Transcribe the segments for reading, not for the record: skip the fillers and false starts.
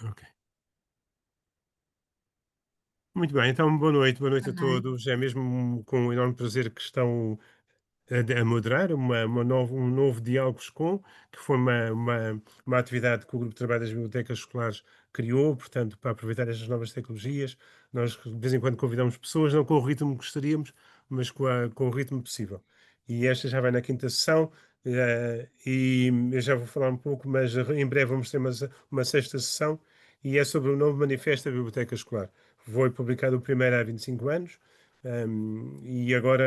Ok. Muito bem, então boa noite a Também. todos. É mesmo com um enorme prazer que estão a moderar um novo Diálogos Com, que foi uma atividade que o Grupo de Trabalho das Bibliotecas Escolares criou, portanto, para aproveitar estas novas tecnologias. Nós, de vez em quando, convidamos pessoas, não com o ritmo que gostaríamos, mas com o ritmo possível. E esta já vai na quinta sessão, e eu já vou falar um pouco, mas em breve vamos ter uma sexta sessão, e é sobre o novo manifesto da Biblioteca Escolar. Foi publicado o primeiro há 25 anos, e agora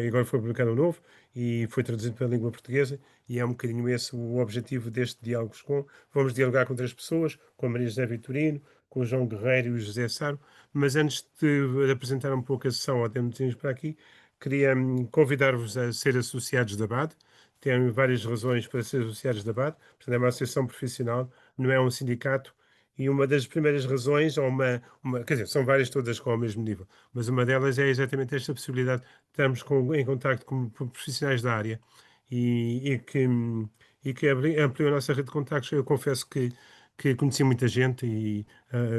agora foi publicado um novo e foi traduzido para a língua portuguesa, e é um bocadinho esse o objetivo deste Diálogos Com. Vamos dialogar com três pessoas, com a Maria José Vitorino, com o João Guerreiro e o José Saro, mas antes de apresentar um pouco a sessão, ou temos para aqui, queria convidar-vos a ser associados da BAD. Tem várias razões para ser associados da BAD, portanto é uma associação profissional, não é um sindicato, e uma das primeiras razões, quer dizer, são várias todas com o mesmo nível, mas uma delas é exatamente esta possibilidade de estarmos em contacto com profissionais da área e que ampliou a nossa rede de contactos. Eu confesso que conheci muita gente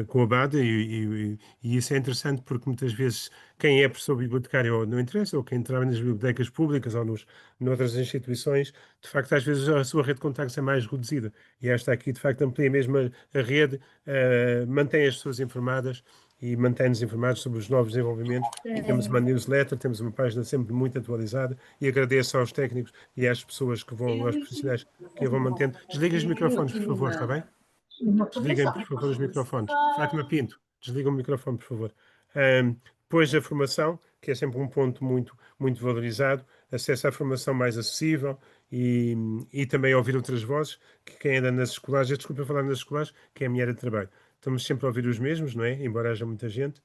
com a BAD, e isso é interessante porque muitas vezes quem é professor bibliotecário ou não interessa, ou quem trabalha nas bibliotecas públicas ou noutras instituições, de facto às vezes a sua rede de contactos é mais reduzida, e esta aqui de facto amplia mesmo a rede, mantém as pessoas informadas e mantém-nos informados sobre os novos desenvolvimentos. Temos uma newsletter, temos uma página sempre muito atualizada, e agradeço aos técnicos e às pessoas aos profissionais que a vão mantendo. Desliguem os microfones, por favor, está bem? Desliguem, por favor, os microfones. Fátima Pinto, desliga o microfone, por favor. Depois a formação, que é sempre um ponto muito valorizado, acesso à formação mais acessível, e também ouvir outras vozes, que quem anda nas escolares, eu desculpa falar nas escolares, que é a minha área de trabalho. Estamos sempre a ouvir os mesmos, não é? Embora haja muita gente.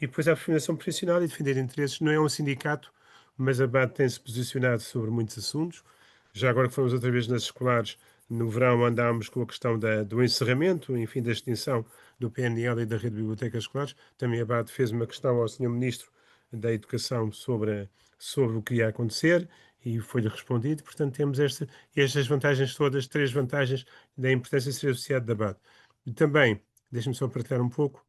E depois há a formação profissional e defender interesses. Não é um sindicato, mas a BAD tem-se posicionado sobre muitos assuntos. Já agora que fomos outra vez nas escolares, no verão andámos com a questão do encerramento, enfim, da extinção do PNL e da rede de bibliotecas escolares. Também a BAD fez uma questão ao Senhor Ministro da Educação sobre o que ia acontecer, e foi-lhe respondido. Portanto, temos estas vantagens todas, três vantagens da importância de ser associado da BAD. E também, deixe-me só partilhar um pouco.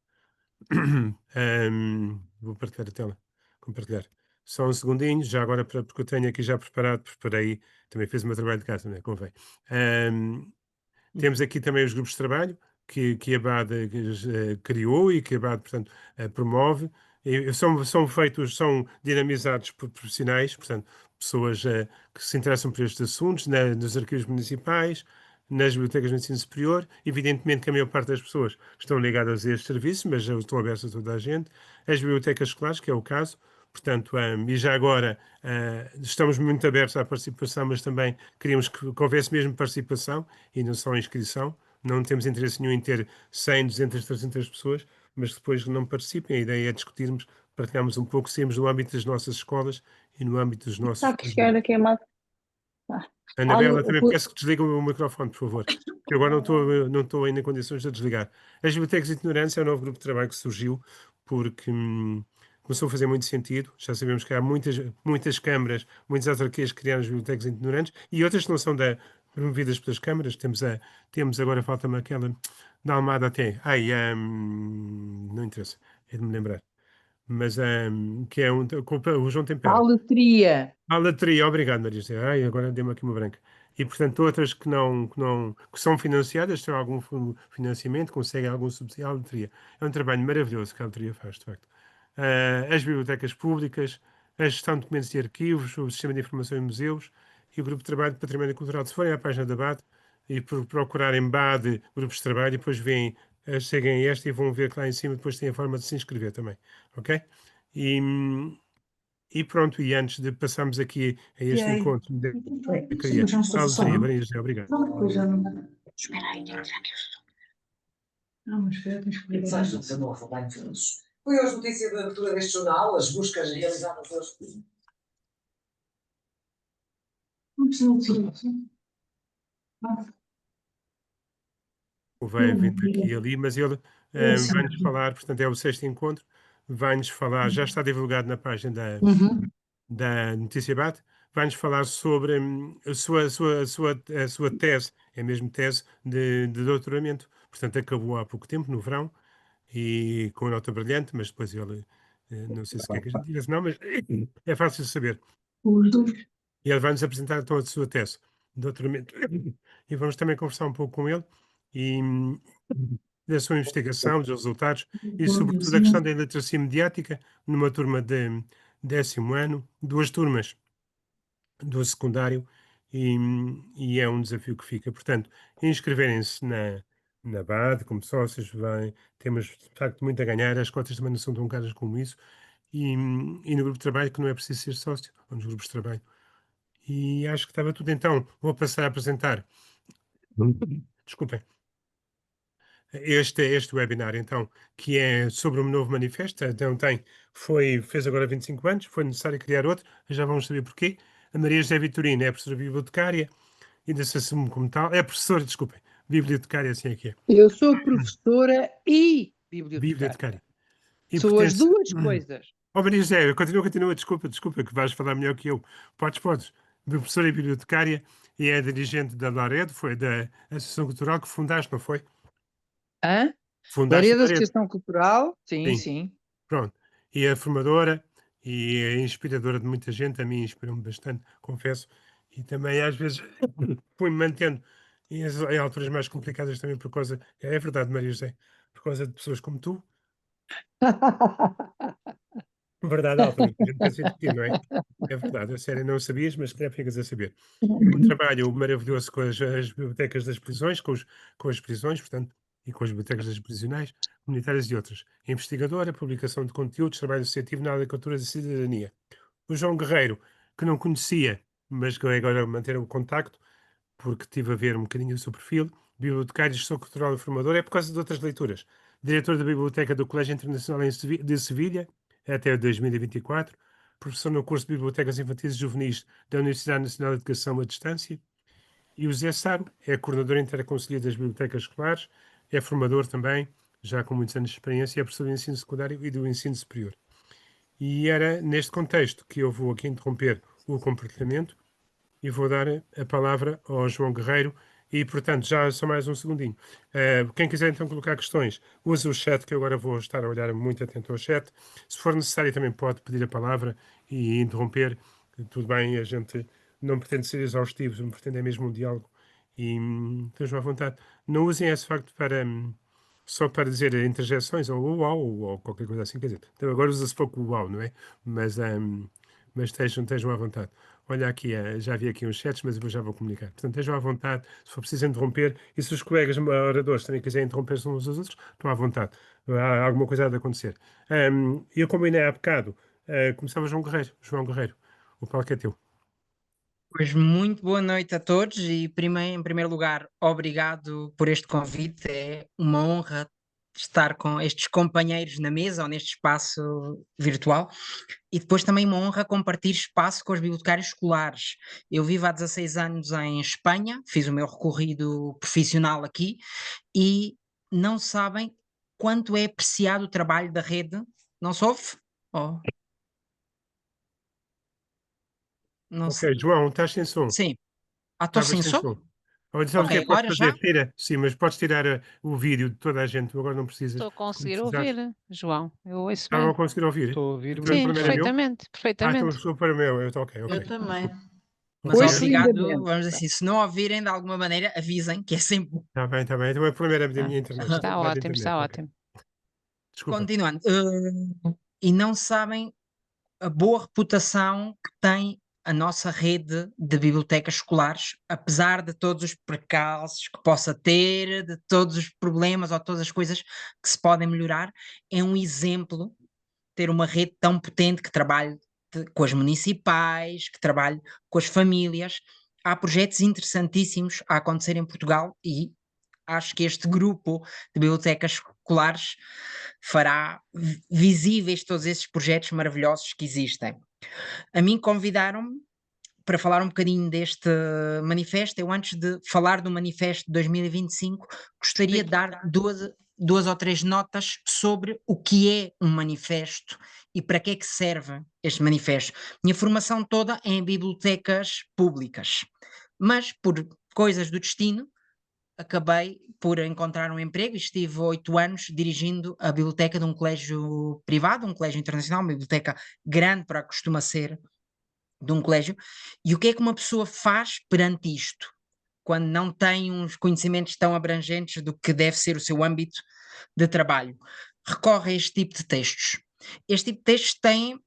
Vou partilhar a tela. Compartilhar. Só um segundinho, já agora, porque eu tenho aqui já preparado, preparei, também fiz o meu trabalho de casa, né? Convém. Ahm, Temos aqui também os grupos de trabalho que a BAD criou e que a BAD, portanto, promove. São dinamizados por profissionais, portanto, pessoas que se interessam por estes assuntos, nos arquivos municipais, nas bibliotecas de ensino superior. Evidentemente que a maior parte das pessoas estão ligadas a estes serviços, mas estão abertos a toda a gente. As bibliotecas escolares, que é o caso. Portanto, e já agora estamos muito abertos à participação, mas também queríamos que houvesse mesmo participação e não só inscrição. Não temos interesse nenhum em ter 100, 200, 300 pessoas, mas depois não participem. A ideia é discutirmos, partilharmos um pouco, sermos no âmbito das nossas escolas e no âmbito dos nossos Está que chegar projetos. aqui a malta. Ah. Anabela, também peço que desligue o microfone, por favor, que agora não estou ainda em condições de desligar. As Bibliotecas de Ignorância é um novo grupo de trabalho que surgiu porque começou a fazer muito sentido. Já sabemos que há muitas câmaras, muitas autarquias que criaram as bibliotecas ignorantes, e outras que não são promovidas pelas câmaras. Temos agora, falta-me aquela da Almada até. Não interessa, é de me lembrar. Mas que é o João Tempera. Aletria. A latria, obrigado, Maria José. Ai, agora deu-me aqui uma branca. E, portanto, outras que são financiadas, têm algum financiamento, conseguem algum subsídio. A latria é um trabalho maravilhoso que a latria faz, de facto. As bibliotecas públicas, a gestão de documentos e arquivos, o sistema de informação em museus e o grupo de trabalho de património cultural. Se forem à página da BAD e procurarem BAD, grupos de trabalho, e depois veem, cheguem a esta e vão ver que lá em cima depois tem a forma de se inscrever também. Ok? E, e pronto, e antes de passarmos aqui a E este aí? encontro, eu Sim, queria. mas já estou Fala, Maria só. José, obrigado. Não, depois já não. Espera aí, tenho que tirar aqui. Não, mas espera, tens que ver. Sabes, você não a falar em fundos. Foi hoje notícia da abertura deste jornal, as buscas realizadas hoje. Não precisa de silêncio. Vai vindo aqui e ali, mas ele vai-nos falar, portanto, é o sexto encontro, vai-nos falar, já está divulgado na página Uhum. da Notícia Bate, vai-nos falar sobre a sua tese, é mesmo tese de doutoramento, portanto acabou há pouco tempo, no verão, e com a nota brilhante, mas depois ele, não sei se quer que a gente diga, se não, mas é fácil de saber. Os dois. E ele vai-nos apresentar então a sua tese de doutoramento e vamos também conversar um pouco com ele e da sua investigação, dos resultados e sobretudo a questão da iliteracia mediática numa turma de 10º ano, 2 turmas do secundário e é um desafio que fica. Portanto, inscreverem-se na BAD como sócios, temos de facto muito a ganhar, as cotas também não são tão caras como isso e no grupo de trabalho que não é preciso ser sócio, ou nos grupos de trabalho. E acho que estava tudo então. Vou passar a apresentar. Desculpem. Este webinar, então, que é sobre o novo manifesto. Então, fez agora 25 anos, foi necessário criar outro, já vamos saber porquê. A Maria José Vitorino é professora bibliotecária, ainda se assume como tal. É professora, desculpem, bibliotecária, assim é que é. Eu sou professora e bibliotecária. Bibliotecária. E Sou as pertence. duas coisas. Oh, Maria José, continua, desculpa, que vais falar melhor que eu. Podes. Professora e bibliotecária e é dirigente da Laredo, foi da Associação Cultural que fundaste, não foi? Hã? Fundaste a Laredo Laredo, Associação Cultural? Sim, sim, sim. pronto. E é formadora e é inspiradora de muita gente, a mim inspirou-me bastante, confesso. E também às vezes fui-me mantendo em alturas mais complicadas também por causa, é verdade, Maria José, por causa de pessoas como tu. Verdade, Alton, a gente pensa em repetir, não é? É verdade, a sério, não sabias, mas se calhar ficas a saber. Um trabalho maravilhoso com as bibliotecas das prisões, com as prisões, portanto, e com as bibliotecas das prisionais, comunitárias e outras. Investigadora, publicação de conteúdos, trabalho associativo na área da cultura e da cidadania. O João Guerreiro, que não conhecia, mas que agora manter o contacto, porque estive a ver um bocadinho o seu perfil, bibliotecário, gestão cultural e formador, é por causa de outras leituras. Diretor da Biblioteca do Colégio Internacional de Sevilha, até 2024, professor no curso de Bibliotecas Infantis e Juvenis da Universidade Nacional de Educação à Distância, e o Zé Saro é coordenador interconselheiro das bibliotecas escolares, é formador também, já com muitos anos de experiência, e é professor do ensino secundário e do ensino superior. E era neste contexto que eu vou aqui interromper o compartilhamento e vou dar a palavra ao João Guerreiro e, portanto, já só mais um segundinho. Quem quiser então colocar questões, use o chat, que eu agora vou estar a olhar muito atento ao chat. Se for necessário, também pode pedir a palavra e interromper. Tudo bem, a gente não pretende ser exaustivo, não pretende é mesmo um diálogo e estejam à vontade. Não usem esse facto só para dizer interjeções ou uau ou qualquer coisa assim, quer dizer, então agora usa-se pouco o uau, não é? Mas estejam à vontade. Olha aqui, já vi aqui uns chats, mas eu já vou comunicar. Portanto, estejam à vontade, se for preciso interromper, e se os colegas oradores também quiserem interromper-se uns aos outros, estão à vontade. Há alguma coisa a de acontecer. Eu combinei há bocado, começava João Guerreiro, o palco é teu. Pois muito boa noite a todos e em primeiro lugar, obrigado por este convite. É uma honra estar com estes companheiros na mesa ou neste espaço virtual e depois também uma honra compartilhar espaço com os bibliotecários escolares. Eu vivo há 16 anos em Espanha, fiz o meu recorrido profissional aqui e não sabem quanto é apreciado o trabalho da rede. Não se ouve? Oh, não se... Ok, João, estás sem som. Sim. Estou Estavas sem sem som? som. Olha, sabes o que Ok, é? Podes agora já? fazer? Tira, sim, mas podes tirar o vídeo de toda a gente. Agora não precisas. Estou a Quando conseguir precisares. ouvir, João. Eu ouço Estavam bem. a conseguir ouvir? Estou a ouvir Então, muito Sim, o primeiro é meu? perfeitamente, Então perfeitamente. estou para o meu. Ok, ok. Eu também. Mas Ok, obrigado, lindamente. vamos dizer assim, se não ouvirem de alguma maneira, avisem, que é sempre. está bem, está bem. Então é o primeiro da Tá, minha internet. está Da ótimo, internet. está Ok. ótimo. Desculpa. Continuando. E não sabem a boa reputação que tem a nossa rede de bibliotecas escolares, apesar de todos os precalços que possa ter, de todos os problemas ou todas as coisas que se podem melhorar, é um exemplo ter uma rede tão potente que trabalhe com as municipais, que trabalhe com as famílias. Há projetos interessantíssimos a acontecer em Portugal e acho que este grupo de bibliotecas escolares fará visíveis todos esses projetos maravilhosos que existem. A mim convidaram-me para falar um bocadinho deste manifesto. Eu, antes de falar do manifesto de 2025, gostaria de dar duas ou três notas sobre o que é um manifesto e para que é que serve este manifesto. Minha formação toda é em bibliotecas públicas, mas por coisas do destino, acabei por encontrar um emprego e estive 8 anos dirigindo a biblioteca de um colégio privado, um colégio internacional, uma biblioteca grande para o que costuma ser de um colégio. E o que é que uma pessoa faz perante isto, quando não tem uns conhecimentos tão abrangentes do que deve ser o seu âmbito de trabalho? Recorre a este tipo de textos. Este tipo de textos tem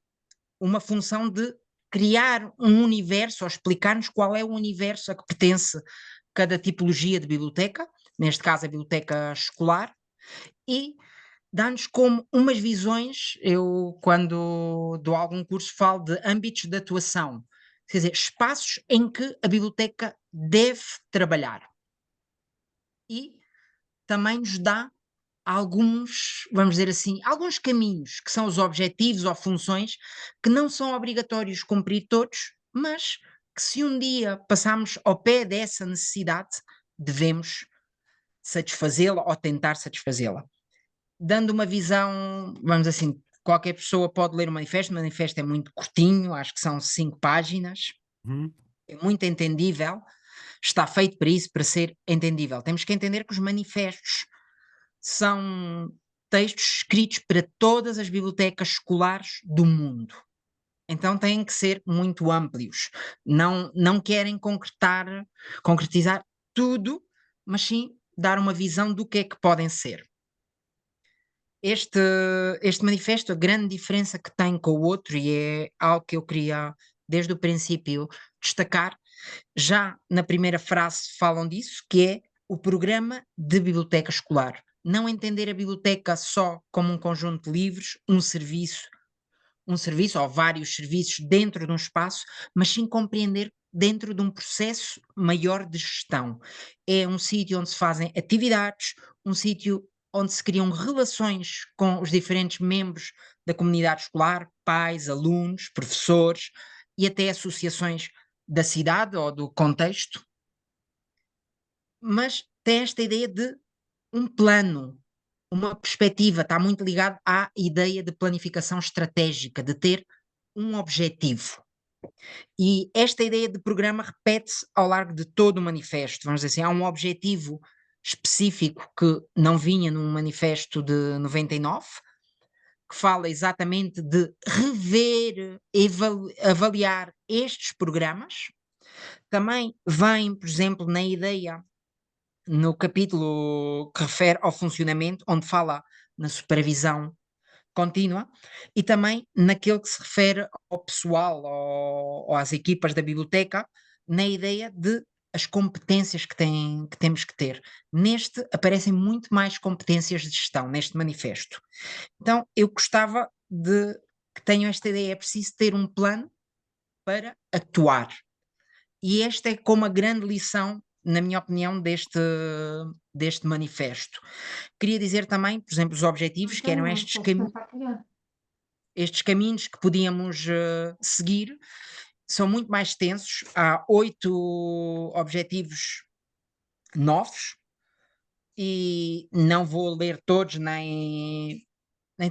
uma função de criar um universo, ou explicar-nos qual é o universo a que pertence cada tipologia de biblioteca, neste caso a biblioteca escolar, e dá-nos como umas visões. Eu, quando dou algum curso, falo de âmbitos de atuação, quer dizer, espaços em que a biblioteca deve trabalhar. E também nos dá alguns, vamos dizer assim, alguns caminhos, que são os objetivos ou funções, que não são obrigatórios cumprir todos, mas que se um dia passarmos ao pé dessa necessidade, devemos satisfazê-la ou tentar satisfazê-la. Dando uma visão, vamos assim, qualquer pessoa pode ler o manifesto é muito curtinho, acho que são 5 páginas, Uhum. é muito entendível, está feito para isso, para ser entendível. Temos que entender que os manifestos são textos escritos para todas as bibliotecas escolares do mundo. Então têm que ser muito amplos. Não querem concretizar tudo, mas sim dar uma visão do que é que podem ser. Este, este manifesto, a grande diferença que tem com o outro, e é algo que eu queria desde o princípio destacar, já na primeira frase falam disso, que é o programa de biblioteca escolar. Não entender a biblioteca só como um conjunto de livros, um serviço ou vários serviços dentro de um espaço, mas sim compreender dentro de um processo maior de gestão. É um sítio onde se fazem atividades, um sítio onde se criam relações com os diferentes membros da comunidade escolar, pais, alunos, professores e até associações da cidade ou do contexto, mas tem esta ideia de um plano, uma perspectiva, está muito ligado à ideia de planificação estratégica, de ter um objetivo. E esta ideia de programa repete-se ao largo de todo o manifesto. Vamos dizer assim, há um objetivo específico que não vinha no manifesto de 99, que fala exatamente de rever, avaliar estes programas. Também vem, por exemplo, na ideia, no capítulo que refere ao funcionamento, onde fala na supervisão contínua, e também naquele que se refere ao pessoal ou às equipas da biblioteca, na ideia de as competências que temos que ter. Neste aparecem muito mais competências de gestão, neste manifesto. Então eu gostava de que tenham esta ideia, é preciso ter um plano para atuar. E esta é como a grande lição, na minha opinião, deste manifesto. Queria dizer também, por exemplo, os objetivos, que eram estes caminhos que podíamos seguir, são muito mais extensos. Há 8 objetivos novos e não vou ler todos nem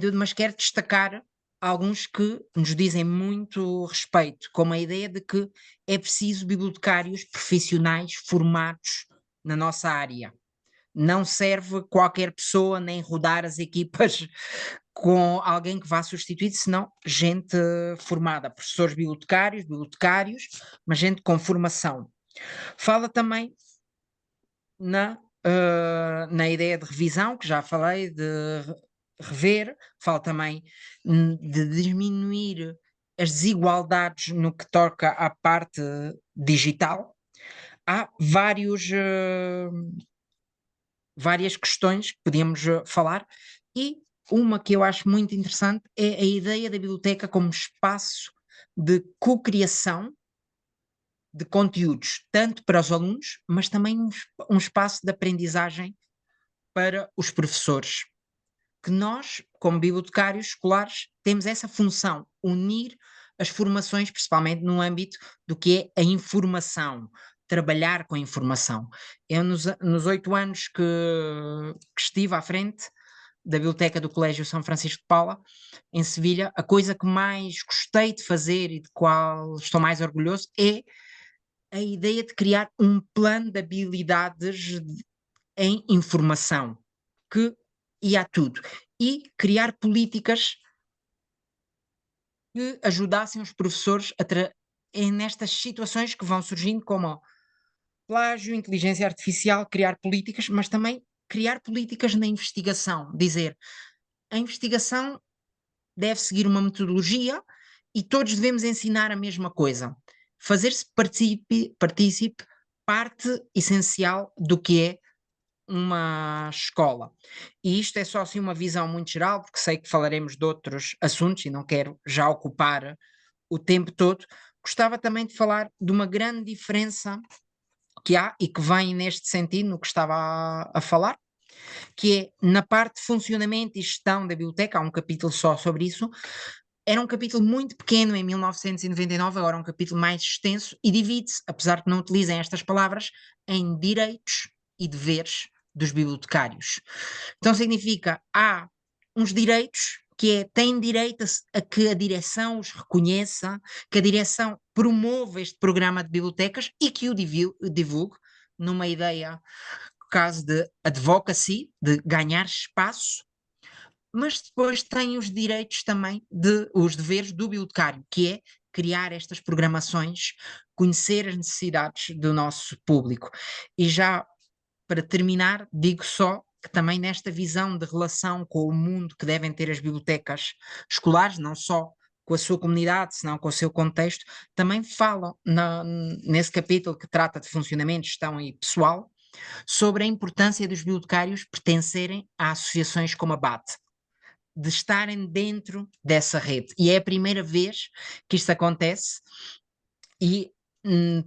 tudo, mas quero destacar alguns que nos dizem muito respeito, como a ideia de que é preciso bibliotecários profissionais formados na nossa área. Não serve qualquer pessoa nem rodar as equipas com alguém que vá substituir, senão gente formada, professores bibliotecários, mas gente com formação. Fala também na ideia de revisão, que já falei, de rever, fala também de diminuir as desigualdades no que toca à parte digital. Há várias questões que podíamos falar, e uma que eu acho muito interessante é a ideia da biblioteca como espaço de cocriação de conteúdos, tanto para os alunos, mas também um espaço de aprendizagem para os professores. Que nós, como bibliotecários escolares, temos essa função, unir as formações, principalmente no âmbito do que é a informação, trabalhar com a informação. Eu, nos 8 anos que estive à frente da Biblioteca do Colégio São Francisco de Paula, em Sevilha, a coisa que mais gostei de fazer e de qual estou mais orgulhoso é a ideia de criar um plano de habilidades em informação, que ia a tudo, e criar políticas que ajudassem os professores nestas situações que vão surgindo, como plágio, inteligência artificial, criar políticas, mas também criar políticas na investigação. Dizer, a investigação deve seguir uma metodologia e todos devemos ensinar a mesma coisa. Fazer-se partícipe parte essencial do que é uma escola. E isto é só assim uma visão muito geral, porque sei que falaremos de outros assuntos e não quero já ocupar o tempo todo. Gostava também de falar de uma grande diferença que há e que vem neste sentido, no que estava a falar, que é na parte de funcionamento e gestão da biblioteca, há um capítulo só sobre isso. Era um capítulo muito pequeno em 1999, agora é um capítulo mais extenso e divide-se, apesar de não utilizem estas palavras, em direitos e deveres dos bibliotecários. Então significa, há uns direitos que têm direito a que a direção os reconheça, que a direção promova este programa de bibliotecas e que o divulgue numa ideia, caso de advocacy, de ganhar espaço, mas depois tem os direitos também, os deveres do bibliotecário, que é criar estas programações, conhecer as necessidades do nosso público. E já para terminar, digo só que também nesta visão de relação com o mundo que devem ter as bibliotecas escolares, não só com a sua comunidade, senão com o seu contexto, também falam nesse capítulo que trata de funcionamento, gestão e pessoal, sobre a importância dos bibliotecários pertencerem a associações como a BAT, de estarem dentro dessa rede. E é a primeira vez que isto acontece e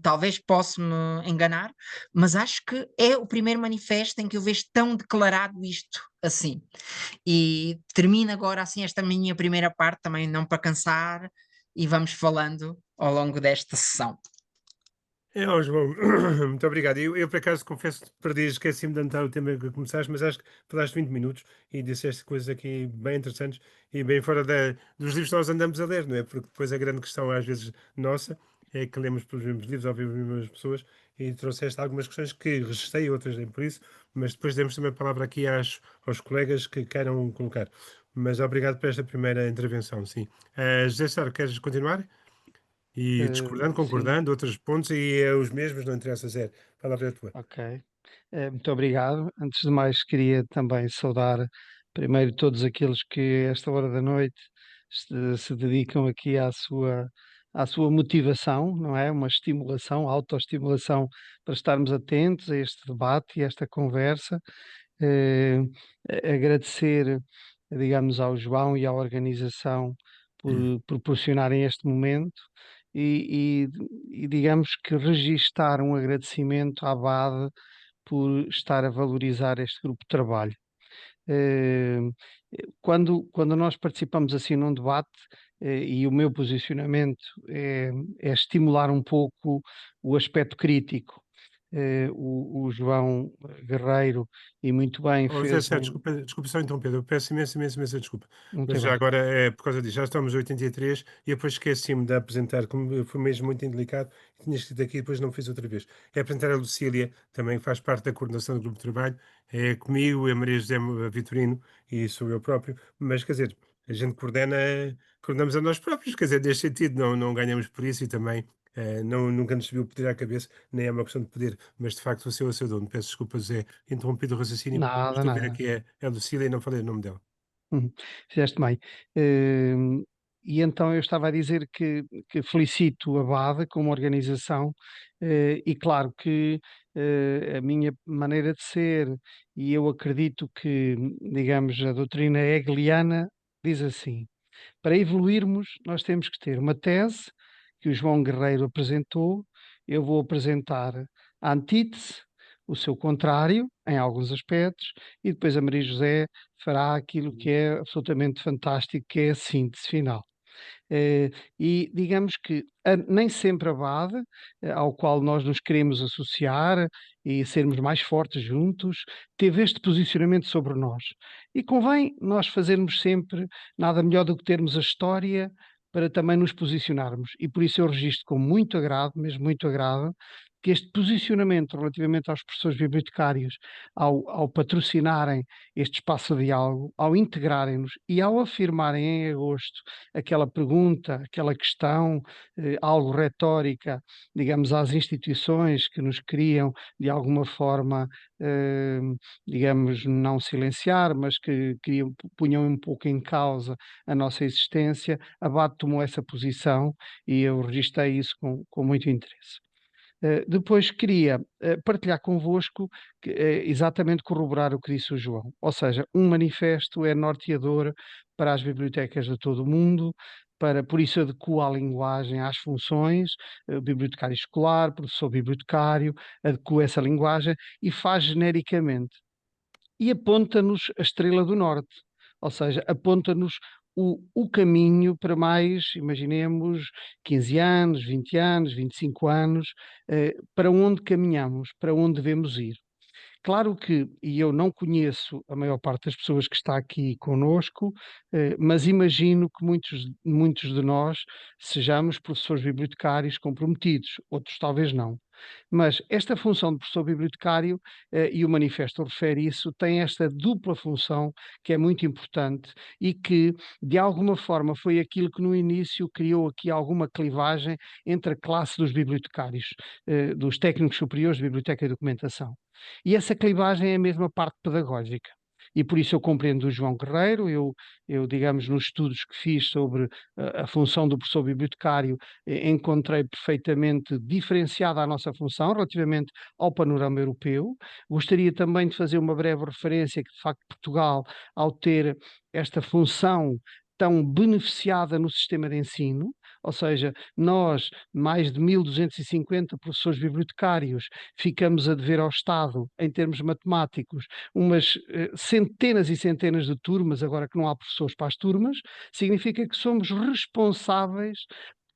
talvez possa me enganar, mas acho que é o primeiro manifesto em que eu vejo tão declarado isto assim. E termino agora assim esta minha primeira parte, também não para cansar, e vamos falando ao longo desta sessão. Ó João, muito obrigado. Eu, por acaso, confesso que perdi, esqueci-me de anotar o tema que começaste, mas acho que falaste 20 minutos e disseste coisas aqui bem interessantes e bem fora dos livros que nós andamos a ler, não é? Porque depois a grande questão, às vezes, nossa, é que lemos pelos mesmos livros, ouvimos as mesmas pessoas e trouxeste algumas questões que registrei, outras nem por isso, mas depois demos também a palavra aqui aos colegas que queiram colocar. Mas obrigado por esta primeira intervenção, sim. José Sá, queres continuar? E discordando, Sim, concordando, outros pontos e os mesmos, não interessa, Zé. A palavra é tua. ok. Muito obrigado. Antes de mais, queria também saudar primeiro todos aqueles que a esta hora da noite se dedicam aqui à sua motivação, não é? Uma estimulação, autoestimulação para estarmos atentos a este debate e a esta conversa. Agradecer, digamos, ao João e à organização por proporcionarem este momento e digamos que registar um agradecimento à BAD por estar a valorizar este grupo de trabalho. Eh, quando nós participamos assim num debate, e o meu posicionamento é estimular um pouco o aspecto crítico. O João Guerreiro, e muito bem, Oh, Zé fez Sá, um. desculpa só então, Pedro. Eu peço imensa desculpa. Não Mas tem já mal. agora é por causa disso. Já estamos em 83 e depois esqueci-me de apresentar, como foi mesmo muito indelicado, tinha escrito aqui e depois não fiz outra vez. É apresentar a Lucília, também faz parte da coordenação do grupo de trabalho. É comigo, é a Maria José Vitorino e sou eu próprio. Mas quer dizer, a gente coordenamos a nós próprios, quer dizer, neste sentido, não ganhamos por isso e também. Nunca nos subiu pedir à cabeça, nem é uma questão de pedir, mas de facto o seu é o seu dono. Peço desculpa, Zé, interrompido o raciocínio, mas Nada, estou a ver nada. aqui é a Lucília e não falei o nome dela. Fizeste bem. E então eu estava a dizer que felicito a BAD como organização, e claro que a minha maneira de ser, e eu acredito que, digamos, a doutrina hegeliana diz assim: para evoluirmos, nós temos que ter uma tese que o João Guerreiro apresentou, eu vou apresentar a antítese, o seu contrário, em alguns aspectos, e depois a Maria José fará aquilo que é absolutamente fantástico, que é a síntese final. E digamos que nem sempre a BAD, ao qual nós nos queremos associar e sermos mais fortes juntos, teve este posicionamento sobre nós. E convém nós fazermos sempre nada melhor do que termos a história para também nos posicionarmos. E por isso eu registro com muito agrado, mesmo muito agrado, que este posicionamento relativamente aos professores bibliotecários, ao patrocinarem este espaço de diálogo, ao integrarem-nos e ao afirmarem em agosto aquela pergunta, aquela questão, algo retórica, digamos, às instituições que nos queriam, de alguma forma, digamos, não silenciar, mas que queriam, punham um pouco em causa a nossa existência, a BAD tomou essa posição e eu registrei isso com muito interesse. Depois queria partilhar convosco, exatamente corroborar o que disse o João, ou seja, um manifesto é norteador para as bibliotecas de todo o mundo, por isso adequa a linguagem às funções, bibliotecário escolar, professor bibliotecário, adequa essa linguagem e faz genericamente. E aponta-nos a estrela do norte, ou seja, aponta-nos o caminho para mais, imaginemos, 15 anos, 20 anos, 25 anos, para onde caminhamos, para onde devemos ir. Claro que, e eu não conheço a maior parte das pessoas que está aqui conosco, mas imagino que muitos de nós sejamos professores bibliotecários comprometidos, outros talvez não. Mas esta função de professor bibliotecário, e o manifesto refere isso, tem esta dupla função que é muito importante e que, de alguma forma, foi aquilo que no início criou aqui alguma clivagem entre a classe dos bibliotecários, dos técnicos superiores de biblioteca e documentação. E essa clivagem é a mesma parte pedagógica. E por isso eu compreendo o João Guerreiro, eu digamos, nos estudos que fiz sobre a função do professor bibliotecário, encontrei perfeitamente diferenciada a nossa função relativamente ao panorama europeu. Gostaria também de fazer uma breve referência que, de facto, Portugal, ao ter esta função tão beneficiada no sistema de ensino, ou seja, nós, mais de 1.250 professores bibliotecários, ficamos a dever ao Estado, em termos matemáticos, umas centenas e centenas de turmas, agora que não há professores para as turmas, significa que somos responsáveis.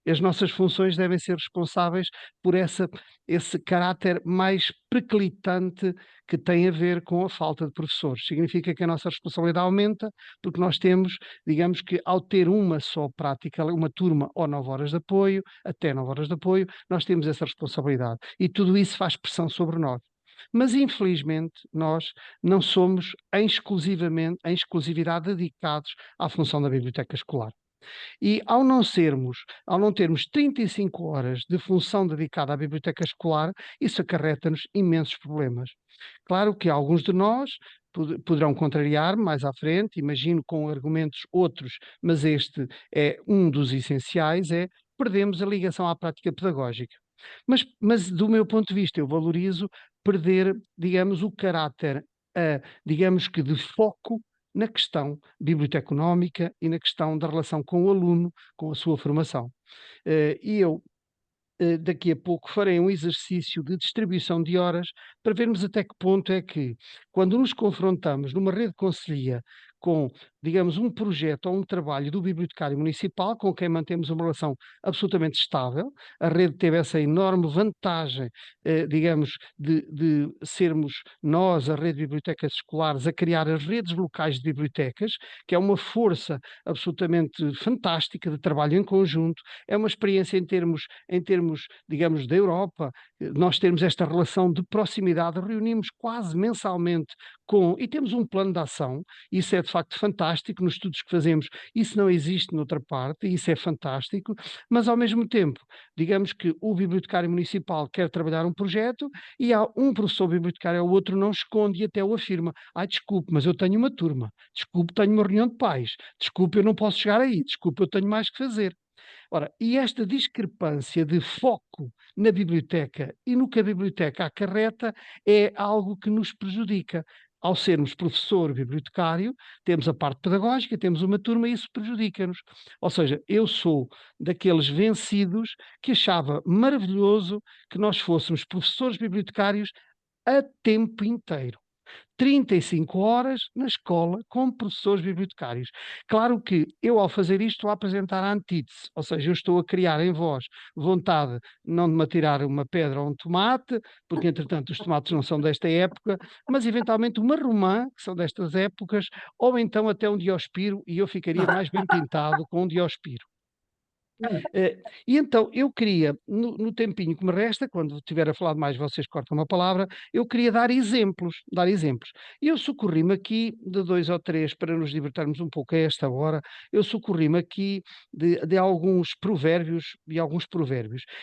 As nossas funções devem ser responsáveis por esse caráter mais periclitante que tem a ver com a falta de professores. Significa que a nossa responsabilidade aumenta, porque nós temos, digamos que ao ter uma só prática, uma turma ou 9 horas de apoio, até 9 horas de apoio, nós temos essa responsabilidade. E tudo isso faz pressão sobre nós. Mas, infelizmente, nós não somos em exclusividade dedicados à função da biblioteca escolar. E ao não termos 35 horas de função dedicada à biblioteca escolar, isso acarreta-nos imensos problemas. Claro que alguns de nós poderão contrariar-me mais à frente, imagino com argumentos outros, mas este é um dos essenciais, perdemos a ligação à prática pedagógica. Mas do meu ponto de vista, eu valorizo perder, digamos, o caráter, digamos que de foco na questão biblioteconómica e na questão da relação com o aluno, com a sua formação. E eu, daqui a pouco, farei um exercício de distribuição de horas para vermos até que ponto é que, quando nos confrontamos numa rede de conselhia com, digamos, um projeto ou um trabalho do bibliotecário municipal, com quem mantemos uma relação absolutamente estável. A rede teve essa enorme vantagem, digamos, de sermos nós, a rede de bibliotecas escolares, a criar as redes locais de bibliotecas, que é uma força absolutamente fantástica de trabalho em conjunto, é uma experiência em termos, digamos, da Europa. Nós temos esta relação de proximidade, reunimos quase mensalmente e temos um plano de ação. Isso é de facto fantástico nos estudos que fazemos, isso não existe noutra parte, e isso é fantástico, mas ao mesmo tempo, digamos que o bibliotecário municipal quer trabalhar um projeto e há um professor bibliotecário ou outro não esconde e até o afirma: desculpe, mas eu tenho uma turma, desculpe, tenho uma reunião de pais, desculpe, eu não posso chegar aí, desculpe, eu tenho mais que fazer. Ora, e esta discrepância de foco na biblioteca e no que a biblioteca acarreta é algo que nos prejudica. Ao sermos professor bibliotecário, temos a parte pedagógica, temos uma turma e isso prejudica-nos. Ou seja, eu sou daqueles vencidos que achava maravilhoso que nós fôssemos professores bibliotecários a tempo inteiro. 35 horas na escola como professores bibliotecários. Claro que eu, ao fazer isto, estou a apresentar a antítese, ou seja, eu estou a criar em vós vontade não de me atirar uma pedra ou um tomate, porque entretanto os tomates não são desta época, mas eventualmente uma romã, que são destas épocas, ou então até um Diospiro, e eu ficaria mais bem pintado com um Diospiro. E então eu queria, no tempinho que me resta, quando estiver a falar demais, vocês cortam uma palavra, eu queria dar exemplos, E eu socorri-me aqui de 2 ou 3, para nos divertirmos um pouco a esta hora, eu socorri-me aqui de alguns provérbios,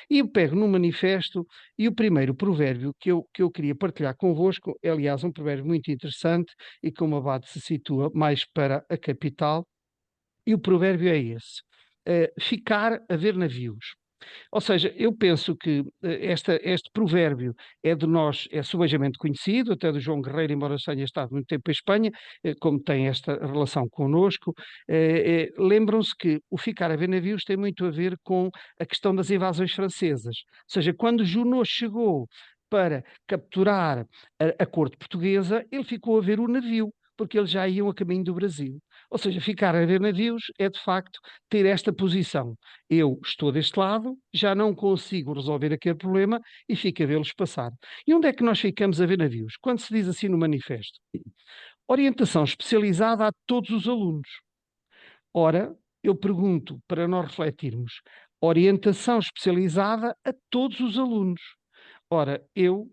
E eu pego no manifesto, e o primeiro provérbio que eu queria partilhar convosco, é aliás um provérbio muito interessante, e como o abade se situa mais para a capital, e o provérbio é esse: ficar a ver navios. Ou seja, eu penso que este provérbio é subejamente conhecido, até do João Guerreiro, embora tenha estado muito tempo em Espanha, como tem esta relação connosco. Lembram-se que o ficar a ver navios tem muito a ver com a questão das invasões francesas. Ou seja, quando Junot chegou para capturar a corte portuguesa, ele ficou a ver o navio, porque eles já iam a caminho do Brasil. Ou seja, ficar a ver navios é, de facto, ter esta posição. Eu estou deste lado, já não consigo resolver aquele problema e fico a vê-los passar. E onde é que nós ficamos a ver navios? Quando se diz assim no manifesto: orientação especializada a todos os alunos. Ora, eu pergunto, para nós refletirmos, orientação especializada a todos os alunos. Ora, eu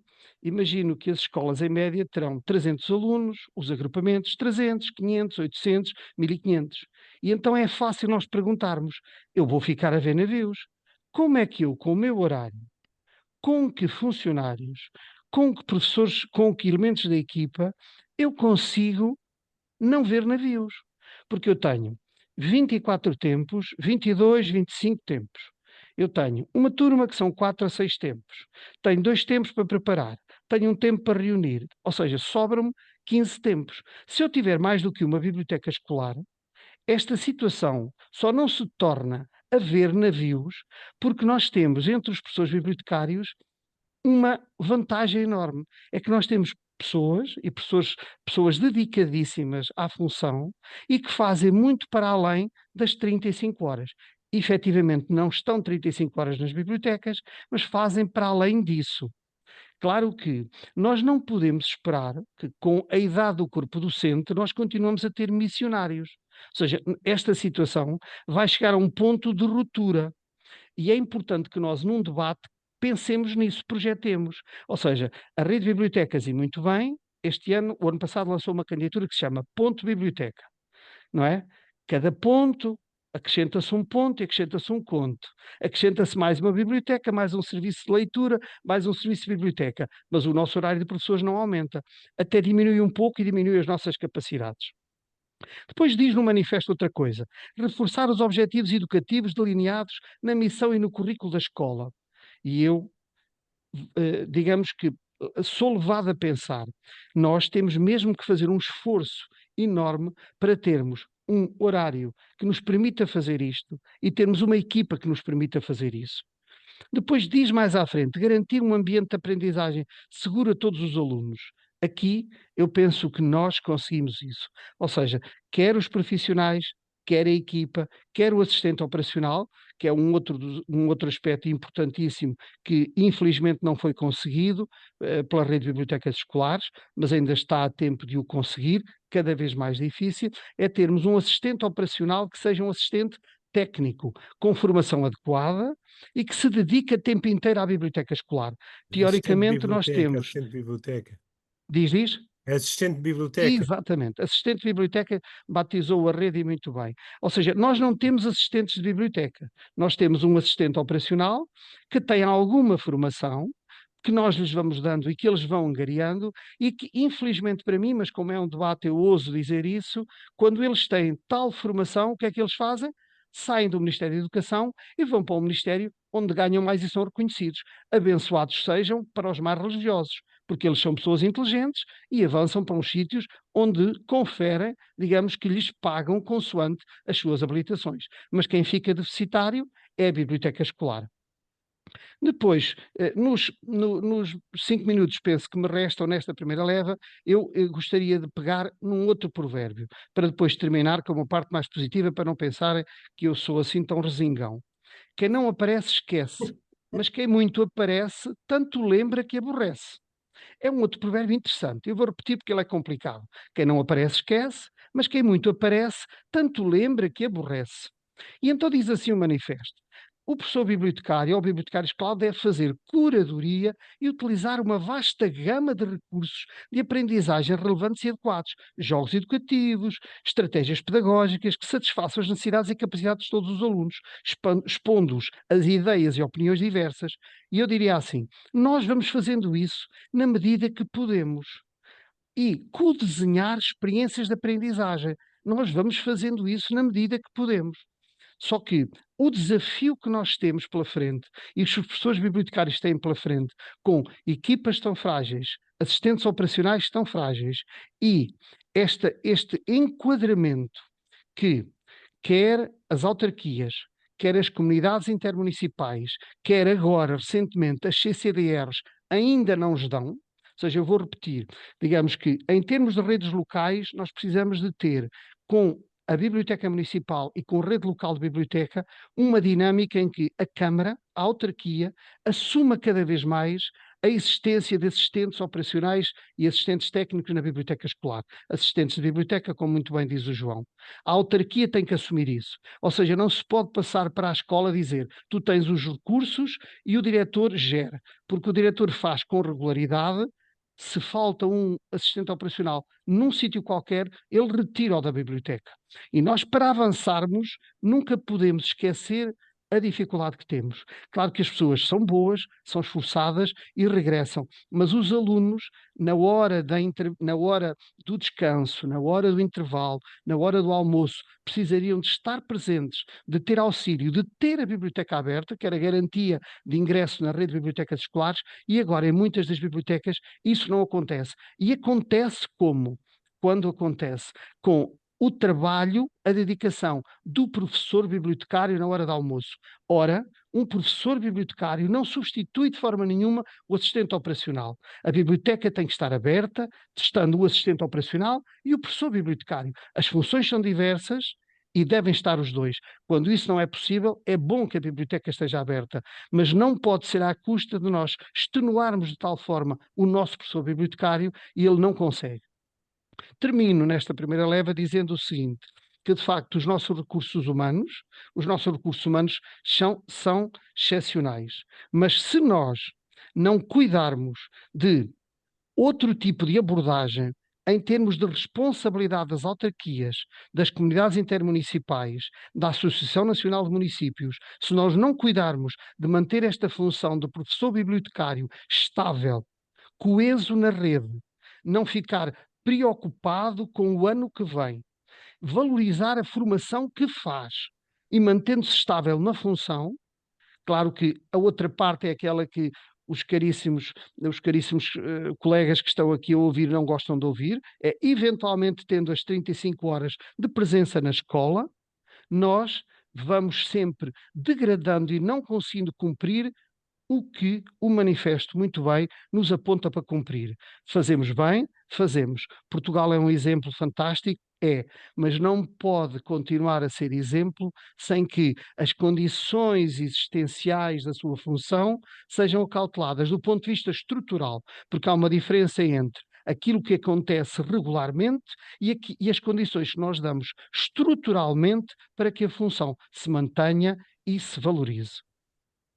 imagino que as escolas em média terão 300 alunos, os agrupamentos 300, 500, 800, 1500. E então é fácil nós perguntarmos: eu vou ficar a ver navios. Como é que eu, com o meu horário, com que funcionários, com que professores, com que elementos da equipa, eu consigo não ver navios? Porque eu tenho 24 tempos, 22, 25 tempos. Eu tenho uma turma que são 4 a 6 tempos. Tenho 2 tempos para preparar. Tenho um tempo para reunir. Ou seja, sobram-me 15 tempos. Se eu tiver mais do que uma biblioteca escolar, esta situação só não se torna a ver navios porque nós temos, entre os professores bibliotecários, uma vantagem enorme. É que nós temos pessoas e pessoas dedicadíssimas à função e que fazem muito para além das 35 horas. Efetivamente, não estão 35 horas nas bibliotecas, mas fazem para além disso. Claro que nós não podemos esperar que, com a idade do corpo docente, nós continuemos a ter missionários. Ou seja, esta situação vai chegar a um ponto de ruptura. E é importante que nós, num debate, pensemos nisso, projetemos. Ou seja, a rede de bibliotecas, e muito bem, o ano passado lançou uma candidatura que se chama Ponto Biblioteca, não é? Cada ponto acrescenta-se um ponto e acrescenta-se um conto. Acrescenta-se mais uma biblioteca, mais um serviço de leitura, mais um serviço de biblioteca. Mas o nosso horário de professores não aumenta. Até diminui um pouco e diminui as nossas capacidades. Depois diz no manifesto outra coisa: reforçar os objetivos educativos delineados na missão e no currículo da escola. E eu, digamos que sou levado a pensar, nós temos mesmo que fazer um esforço enorme para termos um horário que nos permita fazer isto e termos uma equipa que nos permita fazer isso. Depois diz mais à frente: garantir um ambiente de aprendizagem seguro a todos os alunos. Aqui eu penso que nós conseguimos isso. Ou seja, quer os profissionais, quer a equipa, quer o assistente operacional, que é um outro aspecto importantíssimo que infelizmente não foi conseguido pela rede de bibliotecas escolares, mas ainda está a tempo de o conseguir, cada vez mais difícil, é termos um assistente operacional que seja um assistente técnico, com formação adequada e que se dedica tempo inteiro à biblioteca escolar. Teoricamente, nós temos. Assistente de biblioteca. Diz? Assistente de biblioteca. Exatamente. Assistente de biblioteca batizou a rede e muito bem. Ou seja, nós não temos assistentes de biblioteca. Nós temos um assistente operacional que tem alguma formação, que nós lhes vamos dando e que eles vão angariando, e que, infelizmente para mim, mas como é um debate, eu ouso dizer isso, quando eles têm tal formação, o que é que eles fazem? Saem do Ministério da Educação e vão para o Ministério onde ganham mais e são reconhecidos. Abençoados sejam para os mais religiosos, porque eles são pessoas inteligentes e avançam para uns sítios onde conferem, digamos que lhes pagam consoante as suas habilitações. Mas quem fica deficitário é a biblioteca escolar. Depois, nos 5 minutos, penso que me restam nesta primeira leva, eu gostaria de pegar num outro provérbio, para depois terminar com uma parte mais positiva, para não pensarem que eu sou assim tão resingão. Quem não aparece, esquece, mas quem muito aparece, tanto lembra que aborrece. É um outro provérbio interessante. Eu vou repetir porque ele é complicado. Quem não aparece, esquece, mas quem muito aparece, tanto lembra que aborrece. E então diz assim o manifesto: o professor bibliotecário ou o bibliotecário escolar deve fazer curadoria e utilizar uma vasta gama de recursos de aprendizagem relevantes e adequados, jogos educativos, estratégias pedagógicas que satisfaçam as necessidades e capacidades de todos os alunos, expondo-os às ideias e opiniões diversas. E eu diria assim, nós vamos fazendo isso na medida que podemos. E co-desenhar experiências de aprendizagem. Nós vamos fazendo isso na medida que podemos. Só que o desafio que nós temos pela frente e que os professores bibliotecários têm pela frente, com equipas tão frágeis, assistentes operacionais tão frágeis e este enquadramento que quer as autarquias, quer as comunidades intermunicipais, quer agora, recentemente, as CCDRs ainda não os dão. Ou seja, eu vou repetir, digamos que em termos de redes locais, nós precisamos de ter, com a Biblioteca Municipal e com a rede local de biblioteca, uma dinâmica em que a Câmara, a autarquia, assuma cada vez mais a existência de assistentes operacionais e assistentes técnicos na biblioteca escolar. Assistentes de biblioteca, como muito bem diz o João. A autarquia tem que assumir isso. Ou seja, não se pode passar para a escola dizer tu tens os recursos e o diretor gera, porque o diretor faz com regularidade. Se falta um assistente operacional num sítio qualquer, ele retira-o da biblioteca. E nós, para avançarmos, nunca podemos esquecer a dificuldade que temos. Claro que as pessoas são boas, são esforçadas e regressam, mas os alunos, na hora do descanso, na hora do intervalo, na hora do almoço, precisariam de estar presentes, de ter auxílio, de ter a biblioteca aberta, que era a garantia de ingresso na rede de bibliotecas escolares, e agora em muitas das bibliotecas isso não acontece. E acontece como? Quando acontece com o trabalho, a dedicação do professor bibliotecário na hora do almoço. Ora, um professor bibliotecário não substitui de forma nenhuma o assistente operacional. A biblioteca tem que estar aberta, testando o assistente operacional e o professor bibliotecário. As funções são diversas e devem estar os dois. Quando isso não é possível, é bom que a biblioteca esteja aberta, mas não pode ser à custa de nós extenuarmos de tal forma o nosso professor bibliotecário e ele não consegue. Termino nesta primeira leva dizendo o seguinte, que de facto os nossos recursos humanos são excepcionais. Mas se nós não cuidarmos de outro tipo de abordagem em termos de responsabilidade das autarquias, das comunidades intermunicipais, da Associação Nacional de Municípios, se nós não cuidarmos de manter esta função de professor bibliotecário estável, coeso na rede, não ficar preocupado com o ano que vem, valorizar a formação que faz e mantendo-se estável na função. Claro que a outra parte é aquela que os caríssimos colegas que estão aqui a ouvir não gostam de ouvir, é eventualmente tendo as 35 horas de presença na escola, nós vamos sempre degradando e não conseguindo cumprir o que o manifesto muito bem nos aponta para cumprir. Fazemos bem, fazemos. Portugal é um exemplo fantástico, mas não pode continuar a ser exemplo sem que as condições existenciais da sua função sejam acauteladas do ponto de vista estrutural, porque há uma diferença entre aquilo que acontece regularmente e as condições que nós damos estruturalmente para que a função se mantenha e se valorize.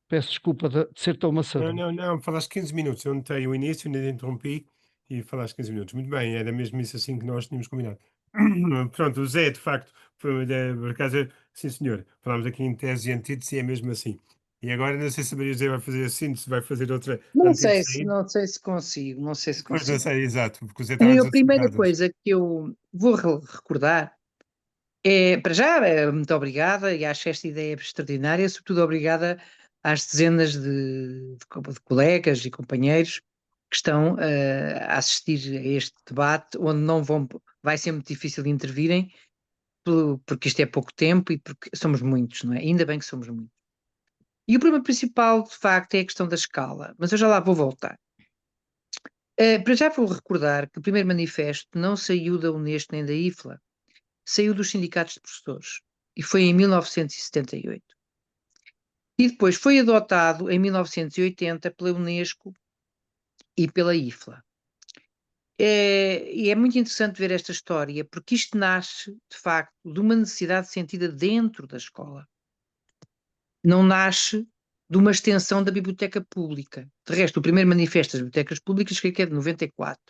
Peço desculpa de ser tão maçador. Não, falaste 15 minutos, eu notei o início, ainda interrompi e falaste 15 minutos. Muito bem, era mesmo isso assim que nós tínhamos combinado. Pronto, o Zé, de facto, por acaso, sim senhor, falámos aqui em tese e antítese e é mesmo assim. E agora não sei se a Maria José vai fazer a síntese, vai fazer outra antítese ainda. Não sei se consigo, não sei se Pois não consigo. sei, exato, porque o Zé estava a dizer A primeira assim, coisa que eu vou recordar é, para já, muito obrigada e acho esta ideia extraordinária, sobretudo obrigada às dezenas de colegas e companheiros que estão a assistir a este debate, onde vai ser muito difícil de intervirem, porque isto é pouco tempo e porque somos muitos, não é? Ainda bem que somos muitos. E o problema principal, de facto, é a questão da escala, mas eu já lá vou voltar. Para já vou recordar que o primeiro manifesto não saiu da Unesco nem da IFLA, saiu dos sindicatos de professores e foi em 1978. E depois foi adotado em 1980 pela Unesco e pela IFLA. E é muito interessante ver esta história, porque isto nasce, de facto, de uma necessidade sentida dentro da escola. não nasce de uma extensão da biblioteca pública. De resto, o primeiro manifesto das bibliotecas públicas que é de 94.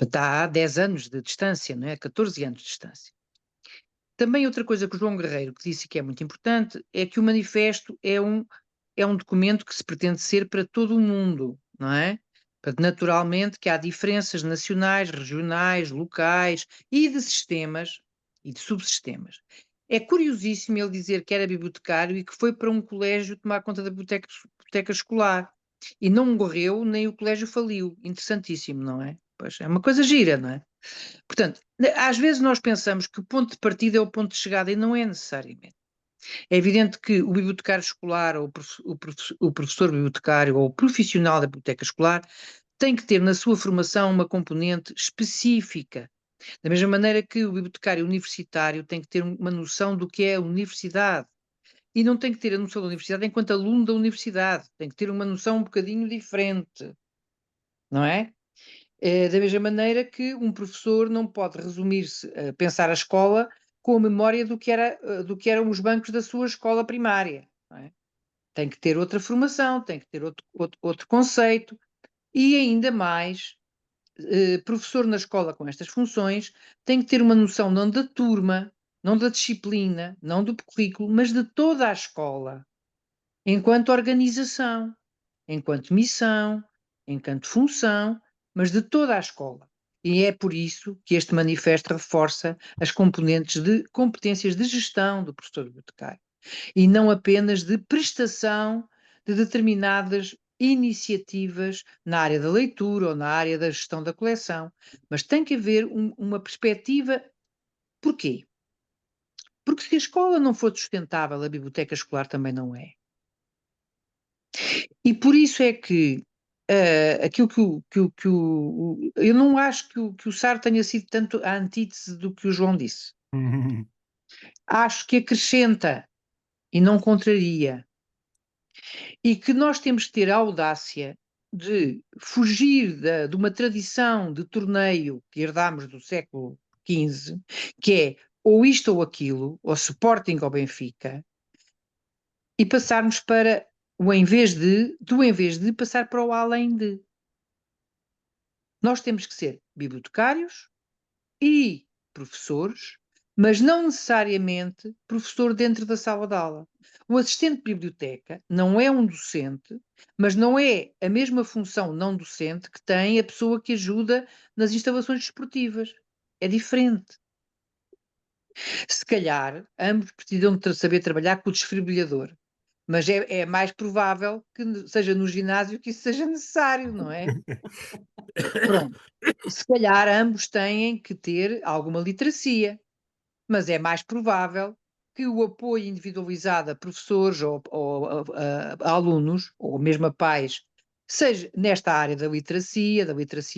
Está há 10 anos de distância, não é? 14 anos de distância. Também outra coisa que o João Guerreiro que disse que é muito importante é que o manifesto é um documento que se pretende ser para todo o mundo, não é? Portanto, naturalmente que há diferenças nacionais, regionais, locais e de sistemas e de subsistemas. É curiosíssimo ele dizer que era bibliotecário e que foi para um colégio tomar conta da biblioteca escolar. E não morreu, nem o colégio faliu. Interessantíssimo, não é? Pois é uma coisa gira, não é? Portanto, às vezes nós pensamos que o ponto de partida é o ponto de chegada e não é necessariamente. É evidente que o bibliotecário escolar, ou o professor bibliotecário, ou o profissional da biblioteca escolar, tem que ter na sua formação uma componente específica. Da mesma maneira que o bibliotecário universitário tem que ter uma noção do que é a universidade. E não tem que ter a noção da universidade enquanto aluno da universidade. Tem que ter uma noção um bocadinho diferente. Não é? Da mesma maneira que um professor não pode resumir-se a pensar a escola com a memória do que eram os bancos da sua escola primária. Não é? Tem que ter outra formação, tem que ter outro conceito e ainda mais, professor na escola com estas funções tem que ter uma noção não da turma, não da disciplina, não do currículo, mas de toda a escola, enquanto organização, enquanto missão, enquanto função, mas de toda a escola. E é por isso que este manifesto reforça as componentes de competências de gestão do professor bibliotecário e não apenas de prestação de determinadas iniciativas na área da leitura ou na área da gestão da coleção, mas tem que haver uma perspectiva. Porquê? Porque se a escola não for sustentável, a biblioteca escolar também não é. E por isso é que aquilo eu não acho que o SAR tenha sido tanto a antítese do que o João disse. Acho que acrescenta e não contraria. E que nós temos que ter a audácia de fugir de uma tradição de torneio que herdámos do século XV, que é ou isto ou aquilo, ou Sporting ou Benfica, e passarmos para o em vez de passar para o além de. Nós temos que ser bibliotecários e professores, mas não necessariamente professor dentro da sala de aula. O assistente de biblioteca não é um docente, mas não é a mesma função não docente que tem a pessoa que ajuda nas instalações desportivas. É diferente. Se calhar, ambos precisam de saber trabalhar com o desfibrilhador, mas é mais provável que seja no ginásio que isso seja necessário, não é? Pronto. Se calhar ambos têm que ter alguma literacia, mas é mais provável que o apoio individualizado a professores ou a alunos, ou mesmo a pais, seja nesta área da literacia